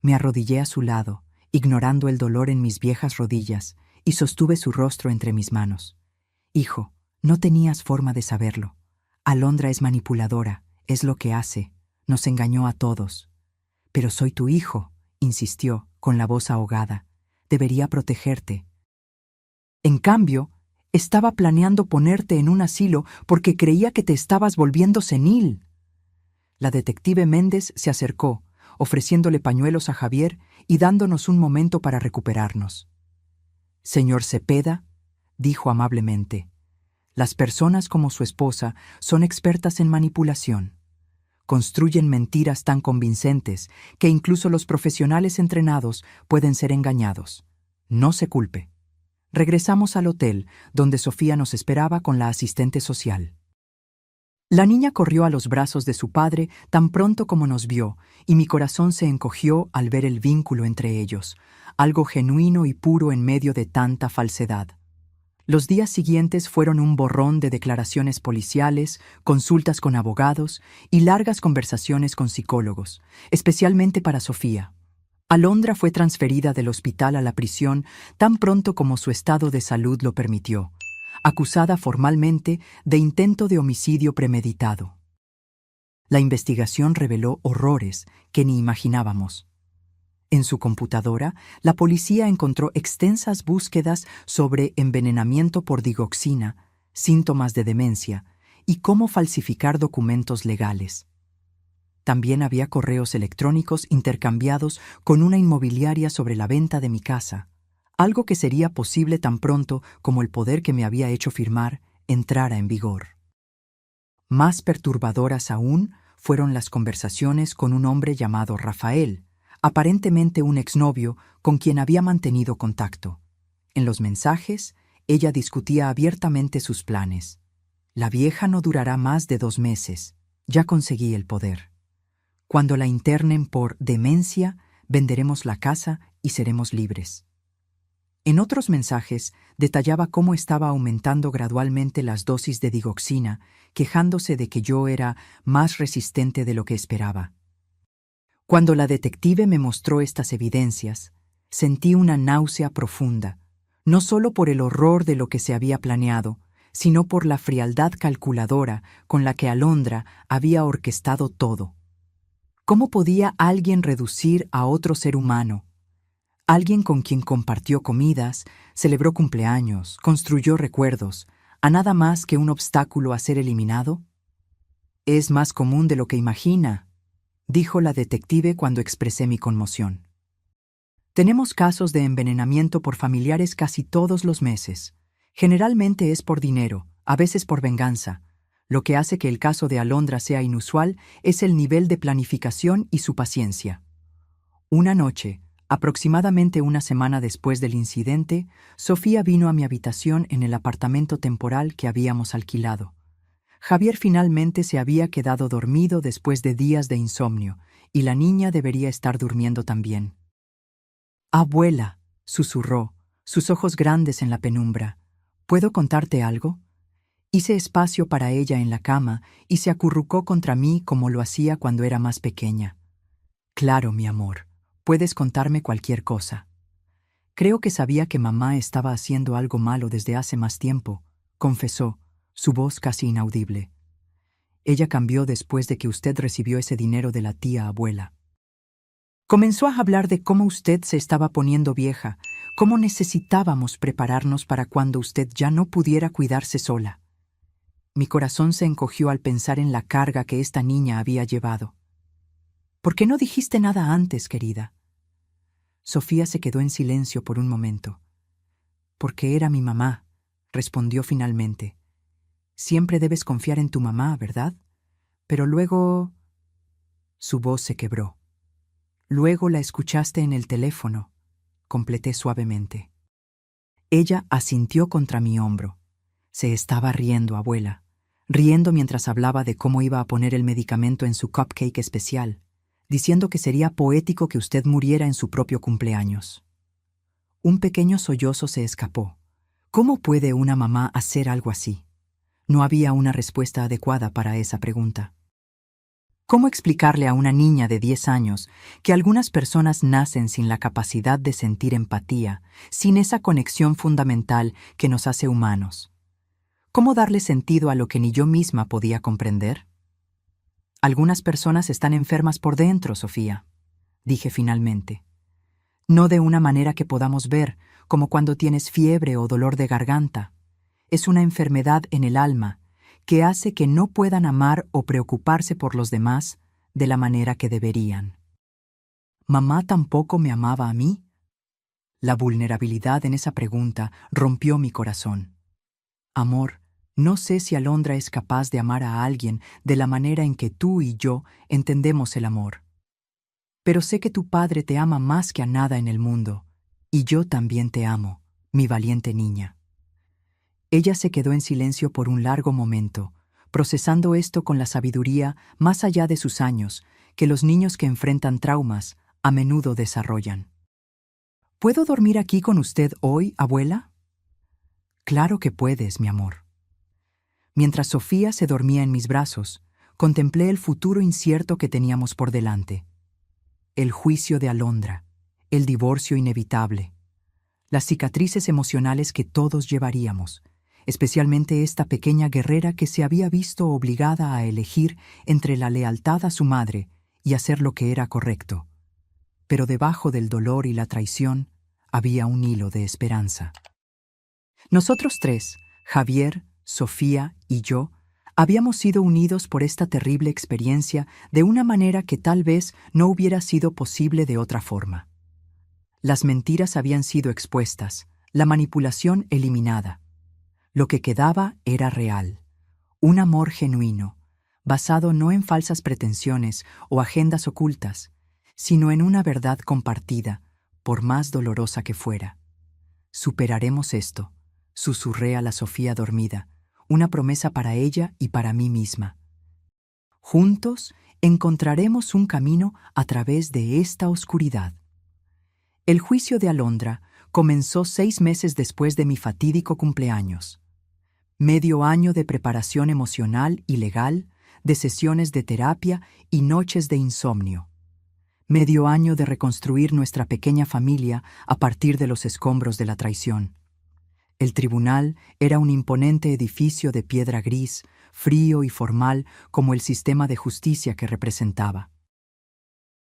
Me arrodillé a su lado, ignorando el dolor en mis viejas rodillas, y sostuve su rostro entre mis manos. «Hijo, no tenías forma de saberlo. Alondra es manipuladora, es lo que hace, nos engañó a todos. Pero soy tu hijo», insistió, con la voz ahogada. «Debería protegerte. En cambio, estaba planeando ponerte en un asilo porque creía que te estabas volviendo senil». La detective Méndez se acercó, ofreciéndole pañuelos a Javier y dándonos un momento para recuperarnos. «Señor Cepeda», dijo amablemente, «las personas como su esposa son expertas en manipulación. Construyen mentiras tan convincentes que incluso los profesionales entrenados pueden ser engañados. No se culpe». Regresamos al hotel, donde Sofía nos esperaba con la asistente social. La niña corrió a los brazos de su padre tan pronto como nos vio, y mi corazón se encogió al ver el vínculo entre ellos, algo genuino y puro en medio de tanta falsedad. Los días siguientes fueron un borrón de declaraciones policiales, consultas con abogados y largas conversaciones con psicólogos, especialmente para Sofía. Alondra fue transferida del hospital a la prisión tan pronto como su estado de salud lo permitió, acusada formalmente de intento de homicidio premeditado. La investigación reveló horrores que ni imaginábamos. En su computadora, la policía encontró extensas búsquedas sobre envenenamiento por digoxina, síntomas de demencia y cómo falsificar documentos legales. También había correos electrónicos intercambiados con una inmobiliaria sobre la venta de mi casa, algo que sería posible tan pronto como el poder que me había hecho firmar entrara en vigor. Más perturbadoras aún fueron las conversaciones con un hombre llamado Rafael, aparentemente un exnovio con quien había mantenido contacto. En los mensajes, ella discutía abiertamente sus planes. «La vieja no durará más de 2 meses. Ya conseguí el poder. Cuando la internen por demencia, venderemos la casa y seremos libres». En otros mensajes, detallaba cómo estaba aumentando gradualmente las dosis de digoxina, quejándose de que yo era más resistente de lo que esperaba. Cuando la detective me mostró estas evidencias, sentí una náusea profunda, no solo por el horror de lo que se había planeado, sino por la frialdad calculadora con la que Alondra había orquestado todo. ¿Cómo podía alguien reducir a otro ser humano, alguien con quien compartió comidas, celebró cumpleaños, construyó recuerdos, a nada más que un obstáculo a ser eliminado? «Es más común de lo que imagina», dijo la detective cuando expresé mi conmoción. «Tenemos casos de envenenamiento por familiares casi todos los meses. Generalmente es por dinero, a veces por venganza. Lo que hace que el caso de Alondra sea inusual es el nivel de planificación y su paciencia». Una noche, aproximadamente una semana después del incidente, Sofía vino a mi habitación en el apartamento temporal que habíamos alquilado. Javier finalmente se había quedado dormido después de días de insomnio, y la niña debería estar durmiendo también. «Abuela», susurró, sus ojos grandes en la penumbra, «¿puedo contarte algo?». Hice espacio para ella en la cama y se acurrucó contra mí como lo hacía cuando era más pequeña. «Claro, mi amor, puedes contarme cualquier cosa». Creo que sabía que mamá estaba haciendo algo malo desde hace más tiempo, confesó, su voz casi inaudible. Ella cambió después de que usted recibió ese dinero de la tía abuela. Comenzó a hablar de cómo usted se estaba poniendo vieja, cómo necesitábamos prepararnos para cuando usted ya no pudiera cuidarse sola. Mi corazón se encogió al pensar en la carga que esta niña había llevado. ¿Por qué no dijiste nada antes, querida? Sofía se quedó en silencio por un momento. Porque era mi mamá, respondió finalmente. Siempre debes confiar en tu mamá, ¿verdad? Pero luego... Su voz se quebró. Luego la escuchaste en el teléfono, completé suavemente. Ella asintió contra mi hombro. Se estaba riendo, abuela, riendo mientras hablaba de cómo iba a poner el medicamento en su cupcake especial, diciendo que sería poético que usted muriera en su propio cumpleaños. Un pequeño sollozo se escapó. ¿Cómo puede una mamá hacer algo así? No había una respuesta adecuada para esa pregunta. ¿Cómo explicarle a una niña de 10 años que algunas personas nacen sin la capacidad de sentir empatía, sin esa conexión fundamental que nos hace humanos? ¿Cómo darle sentido a lo que ni yo misma podía comprender? Algunas personas están enfermas por dentro, Sofía, dije finalmente. No de una manera que podamos ver, como cuando tienes fiebre o dolor de garganta. Es una enfermedad en el alma que hace que no puedan amar o preocuparse por los demás de la manera que deberían. ¿Mamá tampoco me amaba a mí? La vulnerabilidad en esa pregunta rompió mi corazón. Amor, no sé si Alondra es capaz de amar a alguien de la manera en que tú y yo entendemos el amor. Pero sé que tu padre te ama más que a nada en el mundo, y yo también te amo, mi valiente niña. Ella se quedó en silencio por un largo momento, procesando esto con la sabiduría más allá de sus años, que los niños que enfrentan traumas a menudo desarrollan. ¿Puedo dormir aquí con usted hoy, abuela? Claro que puedes, mi amor. Mientras Sofía se dormía en mis brazos, contemplé el futuro incierto que teníamos por delante. El juicio de Alondra, el divorcio inevitable, las cicatrices emocionales que todos llevaríamos, especialmente esta pequeña guerrera que se había visto obligada a elegir entre la lealtad a su madre y hacer lo que era correcto. Pero debajo del dolor y la traición había un hilo de esperanza. Nosotros tres, Javier, Sofía y yo, habíamos sido unidos por esta terrible experiencia de una manera que tal vez no hubiera sido posible de otra forma. Las mentiras habían sido expuestas, la manipulación eliminada. Lo que quedaba era real, un amor genuino, basado no en falsas pretensiones o agendas ocultas, sino en una verdad compartida, por más dolorosa que fuera. Superaremos esto, susurré a la Sofía dormida, una promesa para ella y para mí misma. Juntos encontraremos un camino a través de esta oscuridad. El juicio de Alondra comenzó 6 meses después de mi fatídico cumpleaños. Medio año de preparación emocional y legal, de sesiones de terapia y noches de insomnio. Medio año de reconstruir nuestra pequeña familia a partir de los escombros de la traición. El tribunal era un imponente edificio de piedra gris, frío y formal como el sistema de justicia que representaba.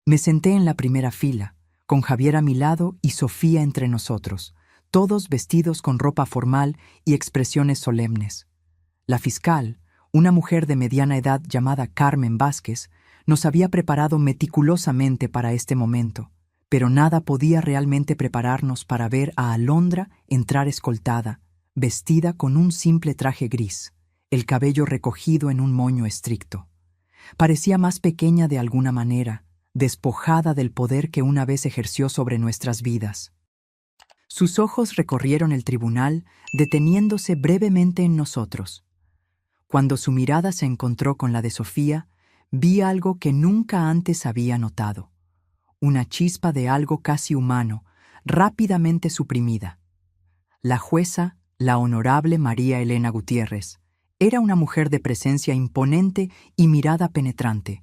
Me senté en la primera fila, con Javier a mi lado y Sofía entre nosotros, todos vestidos con ropa formal y expresiones solemnes. La fiscal, una mujer de mediana edad llamada Carmen Vázquez, nos había preparado meticulosamente para este momento, pero nada podía realmente prepararnos para ver a Alondra entrar escoltada, vestida con un simple traje gris, el cabello recogido en un moño estricto. Parecía más pequeña de alguna manera, despojada del poder que una vez ejerció sobre nuestras vidas. Sus ojos recorrieron el tribunal, deteniéndose brevemente en nosotros. Cuando su mirada se encontró con la de Sofía, vi algo que nunca antes había notado. Una chispa de algo casi humano, rápidamente suprimida. La jueza, la honorable María Elena Gutiérrez, era una mujer de presencia imponente y mirada penetrante.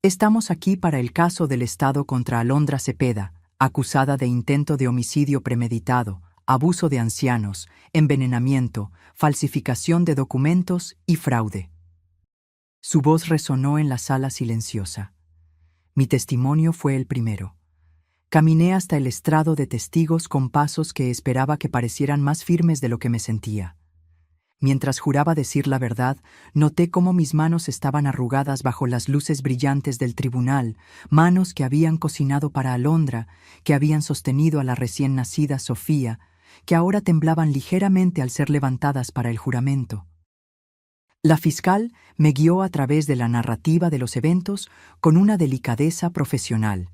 Estamos aquí para el caso del Estado contra Alondra Cepeda, acusada de intento de homicidio premeditado, abuso de ancianos, envenenamiento, falsificación de documentos y fraude. Su voz resonó en la sala silenciosa. Mi testimonio fue el primero. Caminé hasta el estrado de testigos con pasos que esperaba que parecieran más firmes de lo que me sentía. Mientras juraba decir la verdad, noté cómo mis manos estaban arrugadas bajo las luces brillantes del tribunal, manos que habían cocinado para Alondra, que habían sostenido a la recién nacida Sofía, que ahora temblaban ligeramente al ser levantadas para el juramento. La fiscal me guió a través de la narrativa de los eventos con una delicadeza profesional.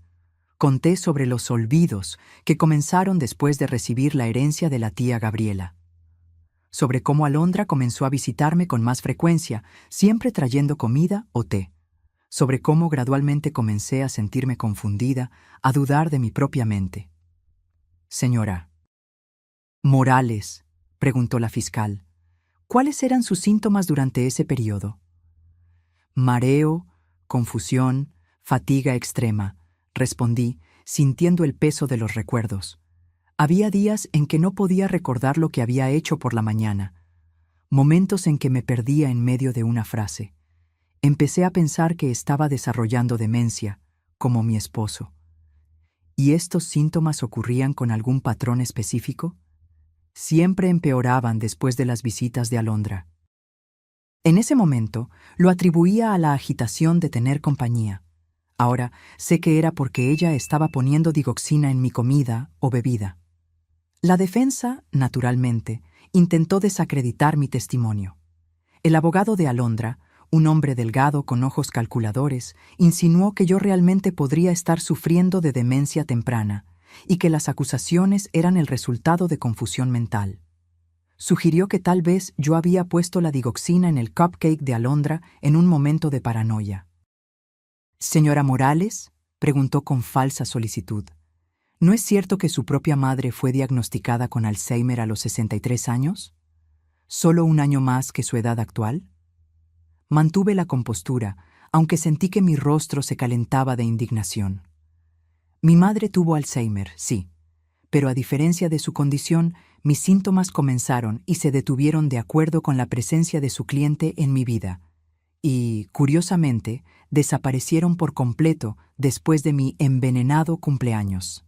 Conté sobre los olvidos que comenzaron después de recibir la herencia de la tía Gabriela. Sobre cómo Alondra comenzó a visitarme con más frecuencia, siempre trayendo comida o té. Sobre cómo gradualmente comencé a sentirme confundida, a dudar de mi propia mente. Señora Morales, preguntó la fiscal, ¿cuáles eran sus síntomas durante ese periodo? Mareo, confusión, fatiga extrema, respondí, sintiendo el peso de los recuerdos. Había días en que no podía recordar lo que había hecho por la mañana, momentos en que me perdía en medio de una frase. Empecé a pensar que estaba desarrollando demencia, como mi esposo. ¿Y estos síntomas ocurrían con algún patrón específico? Siempre empeoraban después de las visitas de Alondra. En ese momento, lo atribuía a la agitación de tener compañía. Ahora sé que era porque ella estaba poniendo digoxina en mi comida o bebida. La defensa, naturalmente, intentó desacreditar mi testimonio. El abogado de Alondra, un hombre delgado con ojos calculadores, insinuó que yo realmente podría estar sufriendo de demencia temprana y que las acusaciones eran el resultado de confusión mental. Sugirió que tal vez yo había puesto la digoxina en el cupcake de Alondra en un momento de paranoia. «Señora Morales», preguntó con falsa solicitud, ¿no es cierto que su propia madre fue diagnosticada con Alzheimer a los 63 años? ¿Solo un año más que su edad actual? Mantuve la compostura, aunque sentí que mi rostro se calentaba de indignación. Mi madre tuvo Alzheimer, sí, pero a diferencia de su condición, mis síntomas comenzaron y se detuvieron de acuerdo con la presencia de su cliente en mi vida, y, curiosamente, desaparecieron por completo después de mi envenenado cumpleaños.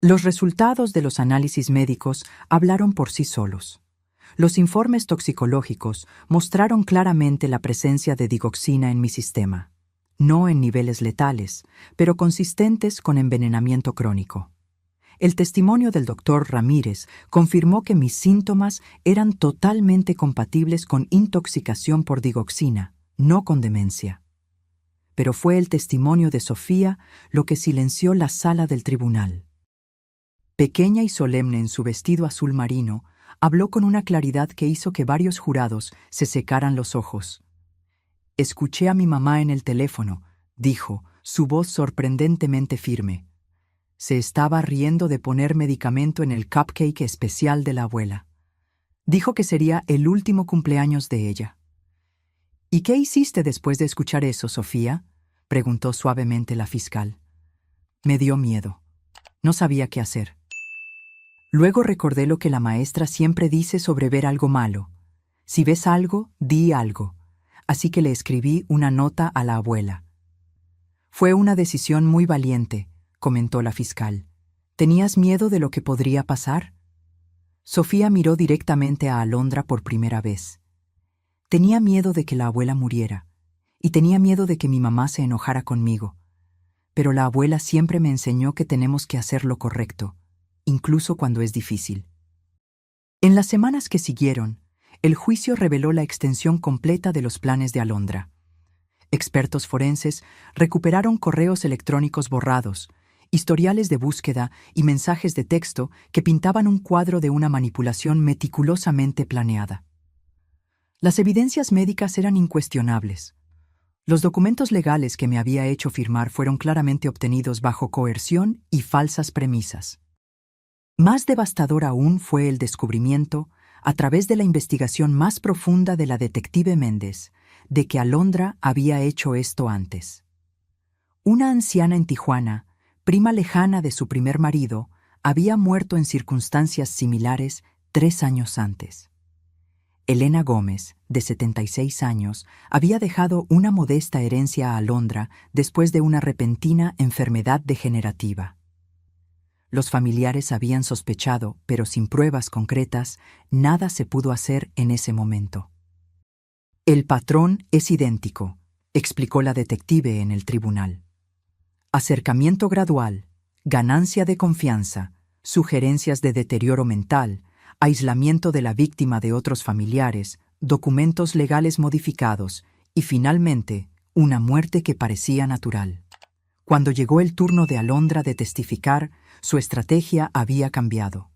Los resultados de los análisis médicos hablaron por sí solos. Los informes toxicológicos mostraron claramente la presencia de digoxina en mi sistema, no en niveles letales, pero consistentes con envenenamiento crónico. El testimonio del doctor Ramírez confirmó que mis síntomas eran totalmente compatibles con intoxicación por digoxina, no con demencia. Pero fue el testimonio de Sofía lo que silenció la sala del tribunal. Pequeña y solemne en su vestido azul marino, habló con una claridad que hizo que varios jurados se secaran los ojos. «Escuché a mi mamá en el teléfono», dijo, su voz sorprendentemente firme. Se estaba riendo de poner medicamento en el cupcake especial de la abuela. Dijo que sería el último cumpleaños de ella. «¿Y qué hiciste después de escuchar eso, Sofía?», preguntó suavemente la fiscal. Me dio miedo. No sabía qué hacer. Luego recordé lo que la maestra siempre dice sobre ver algo malo. Si ves algo, di algo. Así que le escribí una nota a la abuela. Fue una decisión muy valiente, comentó la fiscal. ¿Tenías miedo de lo que podría pasar? Sofía miró directamente a Alondra por primera vez. Tenía miedo de que la abuela muriera, y tenía miedo de que mi mamá se enojara conmigo. Pero la abuela siempre me enseñó que tenemos que hacer lo correcto, incluso cuando es difícil. En las semanas que siguieron, el juicio reveló la extensión completa de los planes de Alondra. Expertos forenses recuperaron correos electrónicos borrados, historiales de búsqueda y mensajes de texto que pintaban un cuadro de una manipulación meticulosamente planeada. Las evidencias médicas eran incuestionables. Los documentos legales que me había hecho firmar fueron claramente obtenidos bajo coerción y falsas premisas. Más devastador aún fue el descubrimiento, a través de la investigación más profunda de la detective Méndez, de que Alondra había hecho esto antes. Una anciana en Tijuana, prima lejana de su primer marido, había muerto en circunstancias similares 3 años antes. Elena Gómez, de 76 años, había dejado una modesta herencia a Alondra después de una repentina enfermedad degenerativa. Los familiares habían sospechado, pero sin pruebas concretas, nada se pudo hacer en ese momento. El patrón es idéntico, explicó la detective en el tribunal. Acercamiento gradual, ganancia de confianza, sugerencias de deterioro mental, aislamiento de la víctima de otros familiares, documentos legales modificados y, finalmente, una muerte que parecía natural. Cuando llegó el turno de Alondra de testificar, su estrategia había cambiado.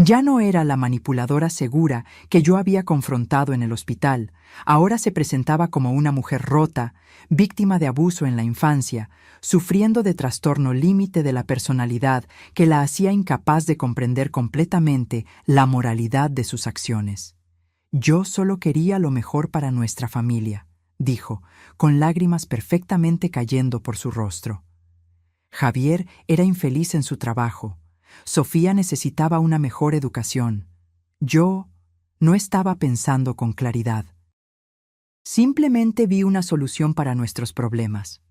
Ya no era la manipuladora segura que yo había confrontado en el hospital. Ahora se presentaba como una mujer rota, víctima de abuso en la infancia, sufriendo de trastorno límite de la personalidad que la hacía incapaz de comprender completamente la moralidad de sus acciones. Yo solo quería lo mejor para nuestra familia, dijo, con lágrimas perfectamente cayendo por su rostro. Javier era infeliz en su trabajo. Sofía necesitaba una mejor educación. Yo no estaba pensando con claridad. Simplemente vi una solución para nuestros problemas.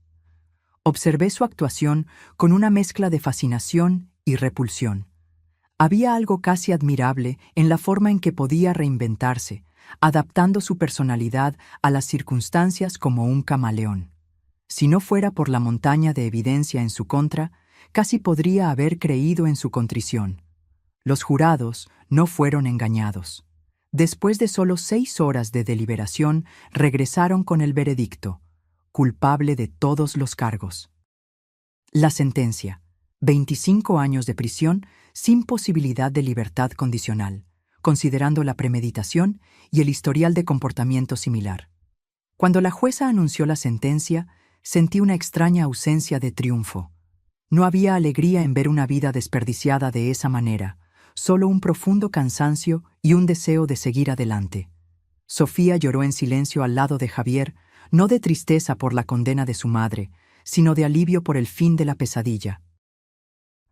Observé su actuación con una mezcla de fascinación y repulsión. Había algo casi admirable en la forma en que podía reinventarse, adaptando su personalidad a las circunstancias como un camaleón. Si no fuera por la montaña de evidencia en su contra, casi podría haber creído en su contrición. Los jurados no fueron engañados. Después de solo 6 horas de deliberación, regresaron con el veredicto: culpable de todos los cargos. La sentencia: 25 años de prisión sin posibilidad de libertad condicional, considerando la premeditación y el historial de comportamiento similar. Cuando la jueza anunció la sentencia, sentí una extraña ausencia de triunfo. No había alegría en ver una vida desperdiciada de esa manera, solo un profundo cansancio y un deseo de seguir adelante. Sofía lloró en silencio al lado de Javier, no de tristeza por la condena de su madre, sino de alivio por el fin de la pesadilla.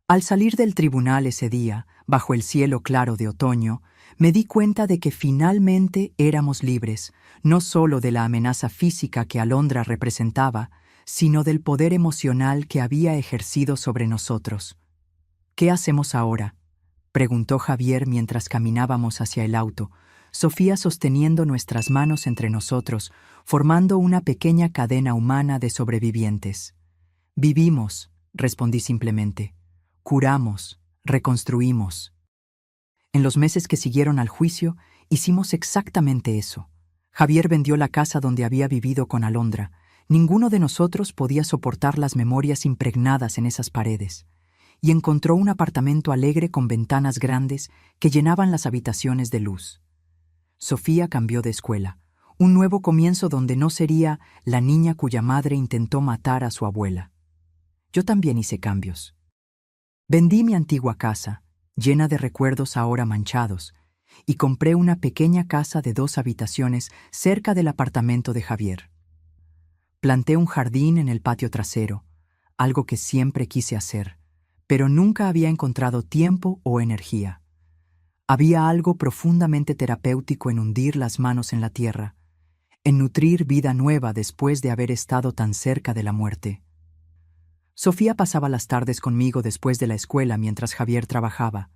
Al salir del tribunal ese día, bajo el cielo claro de otoño, me di cuenta de que finalmente éramos libres, no solo de la amenaza física que Alondra representaba, sino del poder emocional que había ejercido sobre nosotros. ¿Qué hacemos ahora?, preguntó Javier mientras caminábamos hacia el auto, Sofía sosteniendo nuestras manos entre nosotros, formando una pequeña cadena humana de sobrevivientes. Vivimos, respondí simplemente. Curamos, reconstruimos. En los meses que siguieron al juicio, hicimos exactamente eso. Javier vendió la casa donde había vivido con Alondra. Ninguno de nosotros podía soportar las memorias impregnadas en esas paredes, y encontró un apartamento alegre con ventanas grandes que llenaban las habitaciones de luz. Sofía cambió de escuela, un nuevo comienzo donde no sería la niña cuya madre intentó matar a su abuela. Yo también hice cambios. Vendí mi antigua casa, llena de recuerdos ahora manchados, y compré una pequeña casa de 2 habitaciones cerca del apartamento de Javier. Planté un jardín en el patio trasero, algo que siempre quise hacer, pero nunca había encontrado tiempo o energía. Había algo profundamente terapéutico en hundir las manos en la tierra, en nutrir vida nueva después de haber estado tan cerca de la muerte. Sofía pasaba las tardes conmigo después de la escuela mientras Javier trabajaba.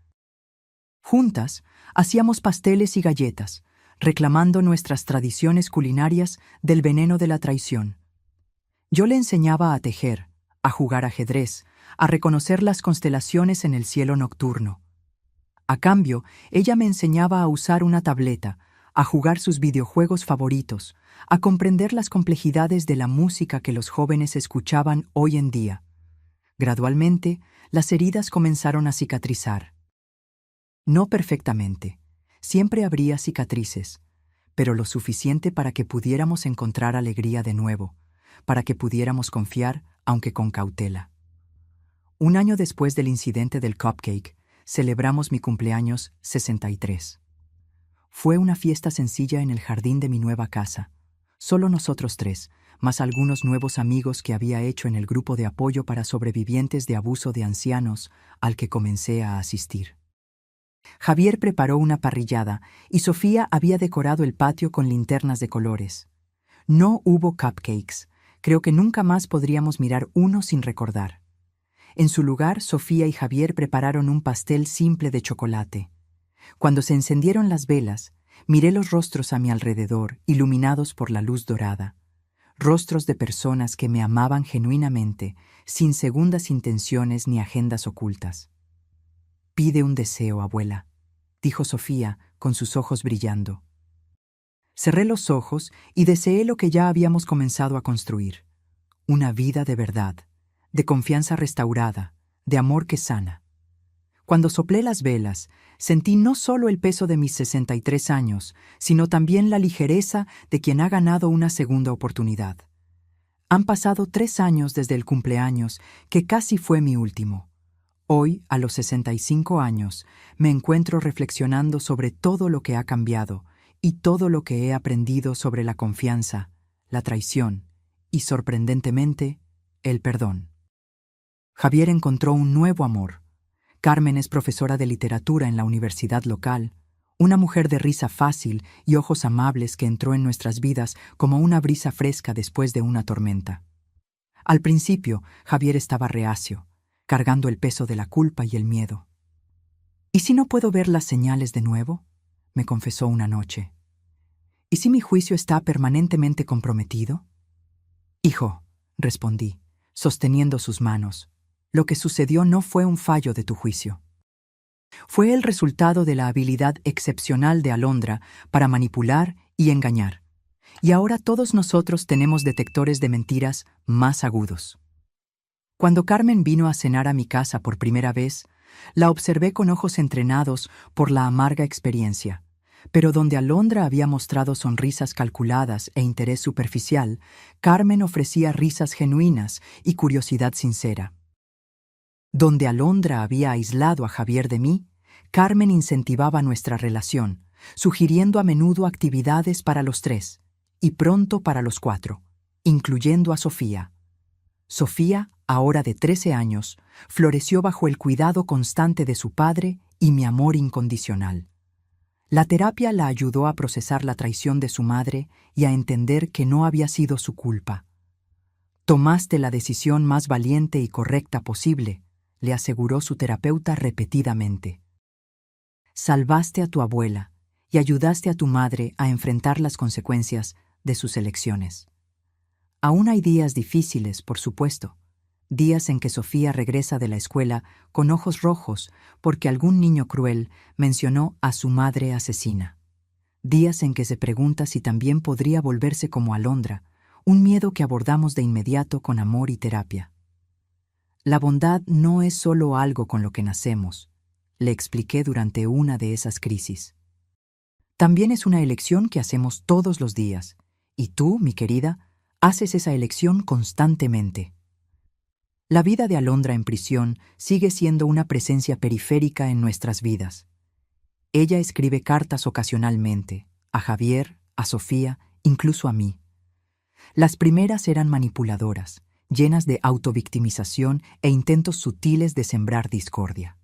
Juntas, hacíamos pasteles y galletas, reclamando nuestras tradiciones culinarias del veneno de la traición. Yo le enseñaba a tejer, a jugar ajedrez, a reconocer las constelaciones en el cielo nocturno. A cambio, ella me enseñaba a usar una tableta, a jugar sus videojuegos favoritos, a comprender las complejidades de la música que los jóvenes escuchaban hoy en día. Gradualmente, las heridas comenzaron a cicatrizar. No perfectamente, siempre habría cicatrices, pero lo suficiente para que pudiéramos encontrar alegría de nuevo, para que pudiéramos confiar, aunque con cautela. Un año después del incidente del cupcake, celebramos mi cumpleaños 63. Fue una fiesta sencilla en el jardín de mi nueva casa. Solo nosotros 3, más algunos nuevos amigos que había hecho en el grupo de apoyo para sobrevivientes de abuso de ancianos al que comencé a asistir. Javier preparó una parrillada y Sofía había decorado el patio con linternas de colores. No hubo cupcakes. Creo que nunca más podríamos mirar uno sin recordar. En su lugar, Sofía y Javier prepararon un pastel simple de chocolate. Cuando se encendieron las velas, miré los rostros a mi alrededor, iluminados por la luz dorada. Rostros de personas que me amaban genuinamente, sin segundas intenciones ni agendas ocultas. «Pide un deseo, abuela», dijo Sofía, con sus ojos brillando. Cerré los ojos y deseé lo que ya habíamos comenzado a construir. Una vida de verdad, de confianza restaurada, de amor que sana. Cuando soplé las velas, sentí no solo el peso de mis 63 años, sino también la ligereza de quien ha ganado una segunda oportunidad. Han pasado 3 años desde el cumpleaños, que casi fue mi último. Hoy, a los 65 años, me encuentro reflexionando sobre todo lo que ha cambiado y todo lo que he aprendido sobre la confianza, la traición y, sorprendentemente, el perdón. Javier encontró un nuevo amor. Carmen es profesora de literatura en la universidad local, una mujer de risa fácil y ojos amables que entró en nuestras vidas como una brisa fresca después de una tormenta. Al principio, Javier estaba reacio, cargando el peso de la culpa y el miedo. «¿Y si no puedo ver las señales de nuevo?», me confesó una noche. «¿Y si mi juicio está permanentemente comprometido?». «Hijo», respondí, sosteniendo sus manos, «lo que sucedió no fue un fallo de tu juicio. Fue el resultado de la habilidad excepcional de Alondra para manipular y engañar. Y ahora todos nosotros tenemos detectores de mentiras más agudos». Cuando Carmen vino a cenar a mi casa por primera vez, la observé con ojos entrenados por la amarga experiencia. Pero donde Alondra había mostrado sonrisas calculadas e interés superficial, Carmen ofrecía risas genuinas y curiosidad sincera. Donde Alondra había aislado a Javier de mí, Carmen incentivaba nuestra relación, sugiriendo a menudo actividades para los 3, y pronto para los 4, incluyendo a Sofía. Sofía, ahora de 13 años, floreció bajo el cuidado constante de su padre y mi amor incondicional. La terapia la ayudó a procesar la traición de su madre y a entender que no había sido su culpa. «Tomaste la decisión más valiente y correcta posible», le aseguró su terapeuta repetidamente. «Salvaste a tu abuela y ayudaste a tu madre a enfrentar las consecuencias de sus elecciones». Aún hay días difíciles, por supuesto, días en que Sofía regresa de la escuela con ojos rojos porque algún niño cruel mencionó a su madre asesina. Días en que se pregunta si también podría volverse como Alondra, un miedo que abordamos de inmediato con amor y terapia. «La bondad no es solo algo con lo que nacemos», le expliqué durante una de esas crisis. «También es una elección que hacemos todos los días, y tú, mi querida, haces esa elección constantemente». La vida de Alondra en prisión sigue siendo una presencia periférica en nuestras vidas. Ella escribe cartas ocasionalmente, a Javier, a Sofía, incluso a mí. Las primeras eran manipuladoras, llenas de autovictimización e intentos sutiles de sembrar discordia.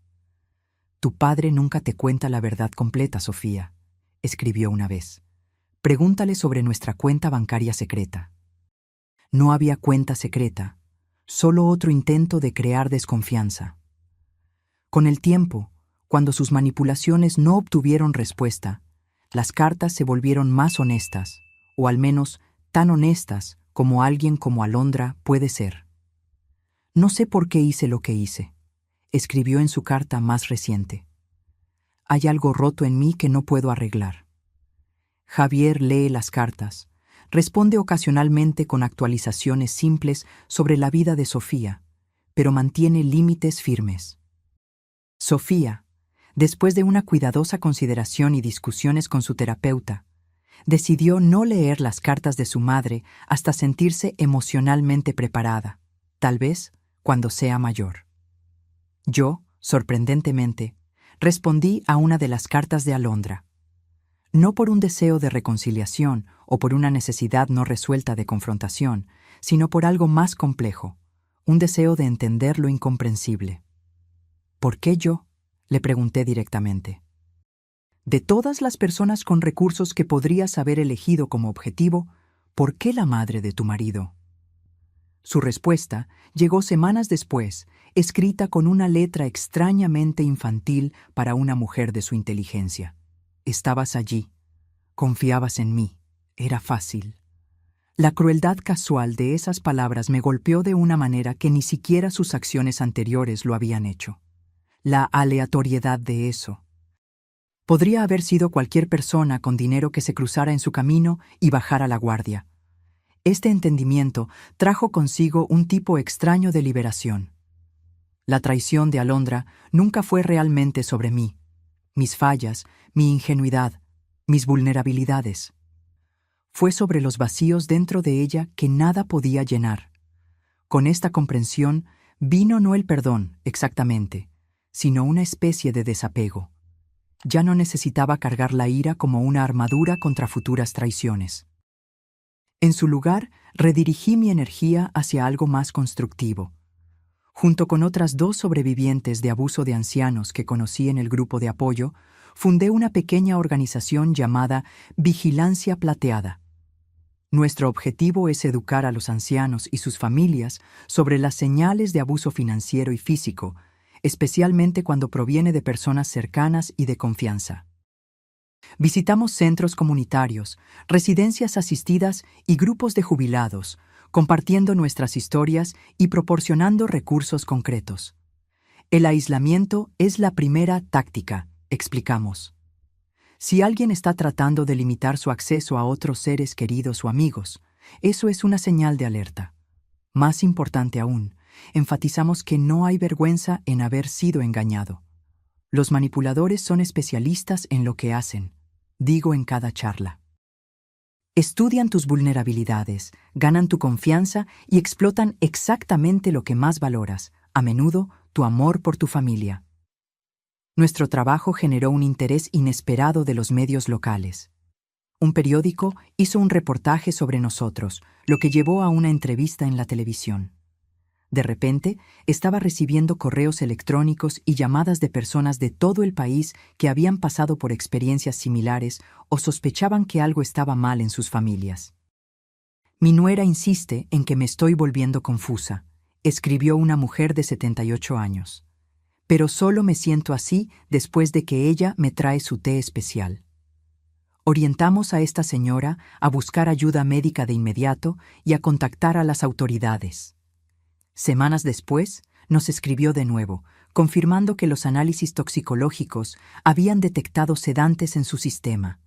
«Tu padre nunca te cuenta la verdad completa, Sofía», escribió una vez. «Pregúntale sobre nuestra cuenta bancaria secreta». No había cuenta secreta, solo otro intento de crear desconfianza. Con el tiempo, cuando sus manipulaciones no obtuvieron respuesta, las cartas se volvieron más honestas, o al menos tan honestas como alguien como Alondra puede ser. «No sé por qué hice lo que hice», escribió en su carta más reciente. «Hay algo roto en mí que no puedo arreglar». Javier lee las cartas, responde ocasionalmente con actualizaciones simples sobre la vida de Sofía, pero mantiene límites firmes. Sofía, después de una cuidadosa consideración y discusiones con su terapeuta, decidió no leer las cartas de su madre hasta sentirse emocionalmente preparada, tal vez cuando sea mayor. Yo, sorprendentemente, respondí a una de las cartas de Alondra. no por un deseo de reconciliación o por una necesidad no resuelta de confrontación, sino por algo más complejo, un deseo de entender lo incomprensible. ¿Por qué yo?, le pregunté directamente. De todas las personas con recursos que podrías haber elegido como objetivo, ¿por qué la madre de tu marido? Su respuesta llegó semanas después, escrita con una letra extrañamente infantil para una mujer de su inteligencia. Estabas allí, confiabas en mí, era fácil. La crueldad casual de esas palabras me golpeó de una manera que ni siquiera sus acciones anteriores lo habían hecho. La aleatoriedad de eso. Podría haber sido cualquier persona con dinero que se cruzara en su camino y bajara la guardia. Este entendimiento trajo consigo un tipo extraño de liberación. La traición de Alondra nunca fue realmente sobre mí, mis fallas, mi ingenuidad, mis vulnerabilidades. Fue sobre los vacíos dentro de ella que nada podía llenar. Con esta comprensión vino no el perdón, exactamente, sino una especie de desapego. Ya no necesitaba cargar la ira como una armadura contra futuras traiciones. En su lugar, redirigí mi energía hacia algo más constructivo. Junto con otras 2 sobrevivientes de abuso de ancianos que conocí en el grupo de apoyo, fundé una pequeña organización llamada Vigilancia Plateada. Nuestro objetivo es educar a los ancianos y sus familias sobre las señales de abuso financiero y físico, especialmente cuando proviene de personas cercanas y de confianza. Visitamos centros comunitarios, residencias asistidas y grupos de jubilados, compartiendo nuestras historias y proporcionando recursos concretos. El aislamiento es la primera táctica, explicamos. Si alguien está tratando de limitar su acceso a otros seres queridos o amigos, eso es una señal de alerta. Más importante aún, enfatizamos que no hay vergüenza en haber sido engañado. Los manipuladores son especialistas en lo que hacen, digo en cada charla. Estudian tus vulnerabilidades, ganan tu confianza y explotan exactamente lo que más valoras, a menudo tu amor por tu familia. Nuestro trabajo generó un interés inesperado de los medios locales. Un periódico hizo un reportaje sobre nosotros, lo que llevó a una entrevista en la televisión. De repente, estaba recibiendo correos electrónicos y llamadas de personas de todo el país que habían pasado por experiencias similares o sospechaban que algo estaba mal en sus familias. Mi nuera insiste en que me estoy volviendo confusa, escribió una mujer de 78 años. Pero solo me siento así después de que ella me trae su té especial. Orientamos a esta señora a buscar ayuda médica de inmediato y a contactar a las autoridades. Semanas después, nos escribió de nuevo, confirmando que los análisis toxicológicos habían detectado sedantes en su sistema.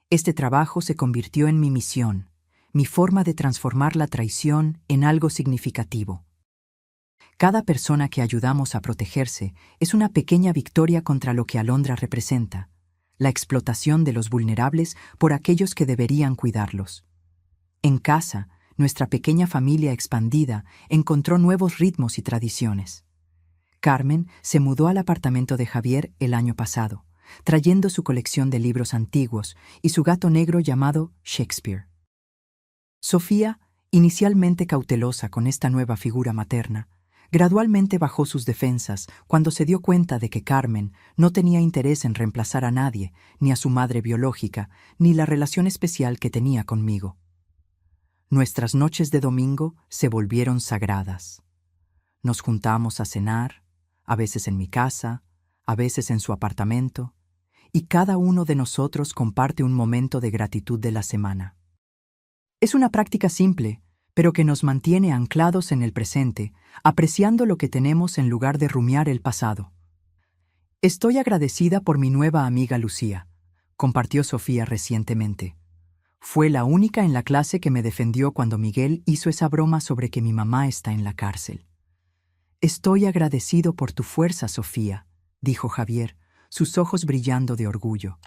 Este trabajo se convirtió en mi misión, mi forma de transformar la traición en algo significativo. Cada persona que ayudamos a protegerse es una pequeña victoria contra lo que Alondra representa, la explotación de los vulnerables por aquellos que deberían cuidarlos. En casa, nuestra pequeña familia expandida encontró nuevos ritmos y tradiciones. Carmen se mudó al apartamento de Javier el año pasado, trayendo su colección de libros antiguos y su gato negro llamado Shakespeare. Sofía, inicialmente cautelosa con esta nueva figura materna, gradualmente bajó sus defensas cuando se dio cuenta de que Carmen no tenía interés en reemplazar a nadie, ni a su madre biológica, ni la relación especial que tenía conmigo. Nuestras noches de domingo se volvieron sagradas. Nos juntábamos a cenar, a veces en mi casa, a veces en su apartamento, y cada uno de nosotros comparte un momento de gratitud de la semana. Es una práctica simple, pero que nos mantiene anclados en el presente, apreciando lo que tenemos en lugar de rumiar el pasado. Estoy agradecida por mi nueva amiga Lucía, compartió Sofía recientemente. Fue la única en la clase que me defendió cuando Miguel hizo esa broma sobre que mi mamá está en la cárcel. Estoy agradecido por tu fuerza, Sofía, dijo Javier, sus ojos brillando de orgullo.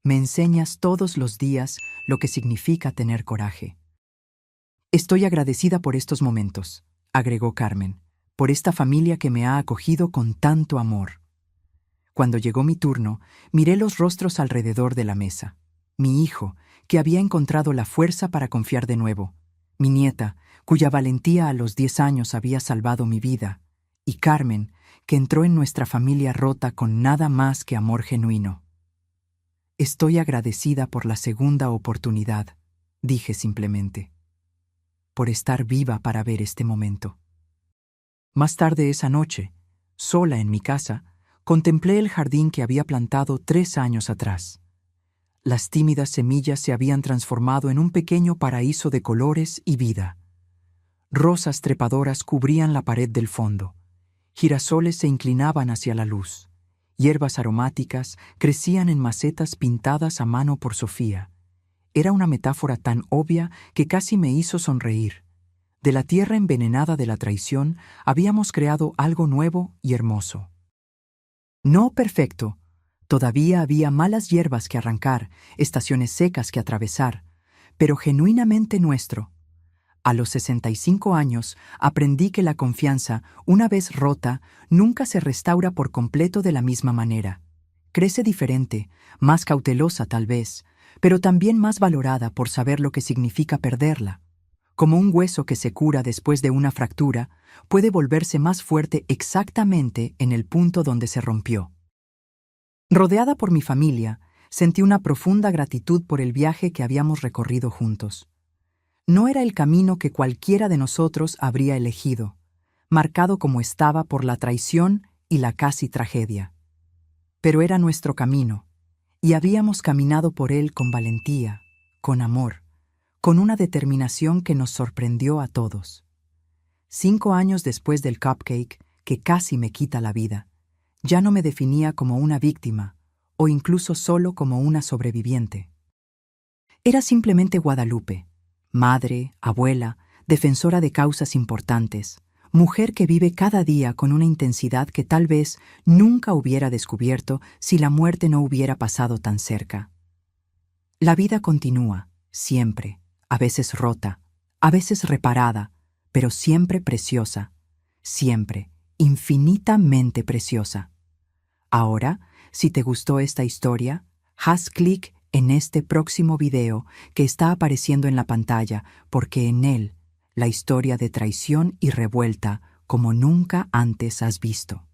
Me enseñas todos los días lo que significa tener coraje. Estoy agradecida por estos momentos, agregó Carmen, por esta familia que me ha acogido con tanto amor. Cuando llegó mi turno, miré los rostros alrededor de la mesa. Mi hijo, que había encontrado la fuerza para confiar de nuevo. Mi nieta, cuya valentía a los 10 años había salvado mi vida. Y Carmen, que entró en nuestra familia rota con nada más que amor genuino. Estoy agradecida por la segunda oportunidad, dije simplemente, por estar viva para ver este momento. Más tarde esa noche, sola en mi casa, contemplé el jardín que había plantado 3 años atrás. Las tímidas semillas se habían transformado en un pequeño paraíso de colores y vida. Rosas trepadoras cubrían la pared del fondo. Girasoles se inclinaban hacia la luz. Hierbas aromáticas crecían en macetas pintadas a mano por Sofía. Era una metáfora tan obvia que casi me hizo sonreír. De la tierra envenenada de la traición habíamos creado algo nuevo y hermoso. No perfecto. Todavía había malas hierbas que arrancar, estaciones secas que atravesar, pero genuinamente nuestro. A los 65 años aprendí que la confianza, una vez rota, nunca se restaura por completo de la misma manera. Crece diferente, más cautelosa tal vez, pero también más valorada por saber lo que significa perderla. Como un hueso que se cura después de una fractura, puede volverse más fuerte exactamente en el punto donde se rompió. Rodeada por mi familia, sentí una profunda gratitud por el viaje que habíamos recorrido juntos. No era el camino que cualquiera de nosotros habría elegido, marcado como estaba por la traición y la casi tragedia. Pero era nuestro camino, y habíamos caminado por él con valentía, con amor, con una determinación que nos sorprendió a todos. 5 años después del cupcake, que casi me quita la vida, ya no me definía como una víctima, o incluso solo como una sobreviviente. Era simplemente Guadalupe, madre, abuela, defensora de causas importantes, mujer que vive cada día con una intensidad que tal vez nunca hubiera descubierto si la muerte no hubiera pasado tan cerca. La vida continúa, siempre, a veces rota, a veces reparada, pero siempre preciosa, siempre, infinitamente preciosa. Ahora, si te gustó esta historia, haz clic en este próximo video que está apareciendo en la pantalla, porque en él, la historia de traición y revuelta como nunca antes has visto.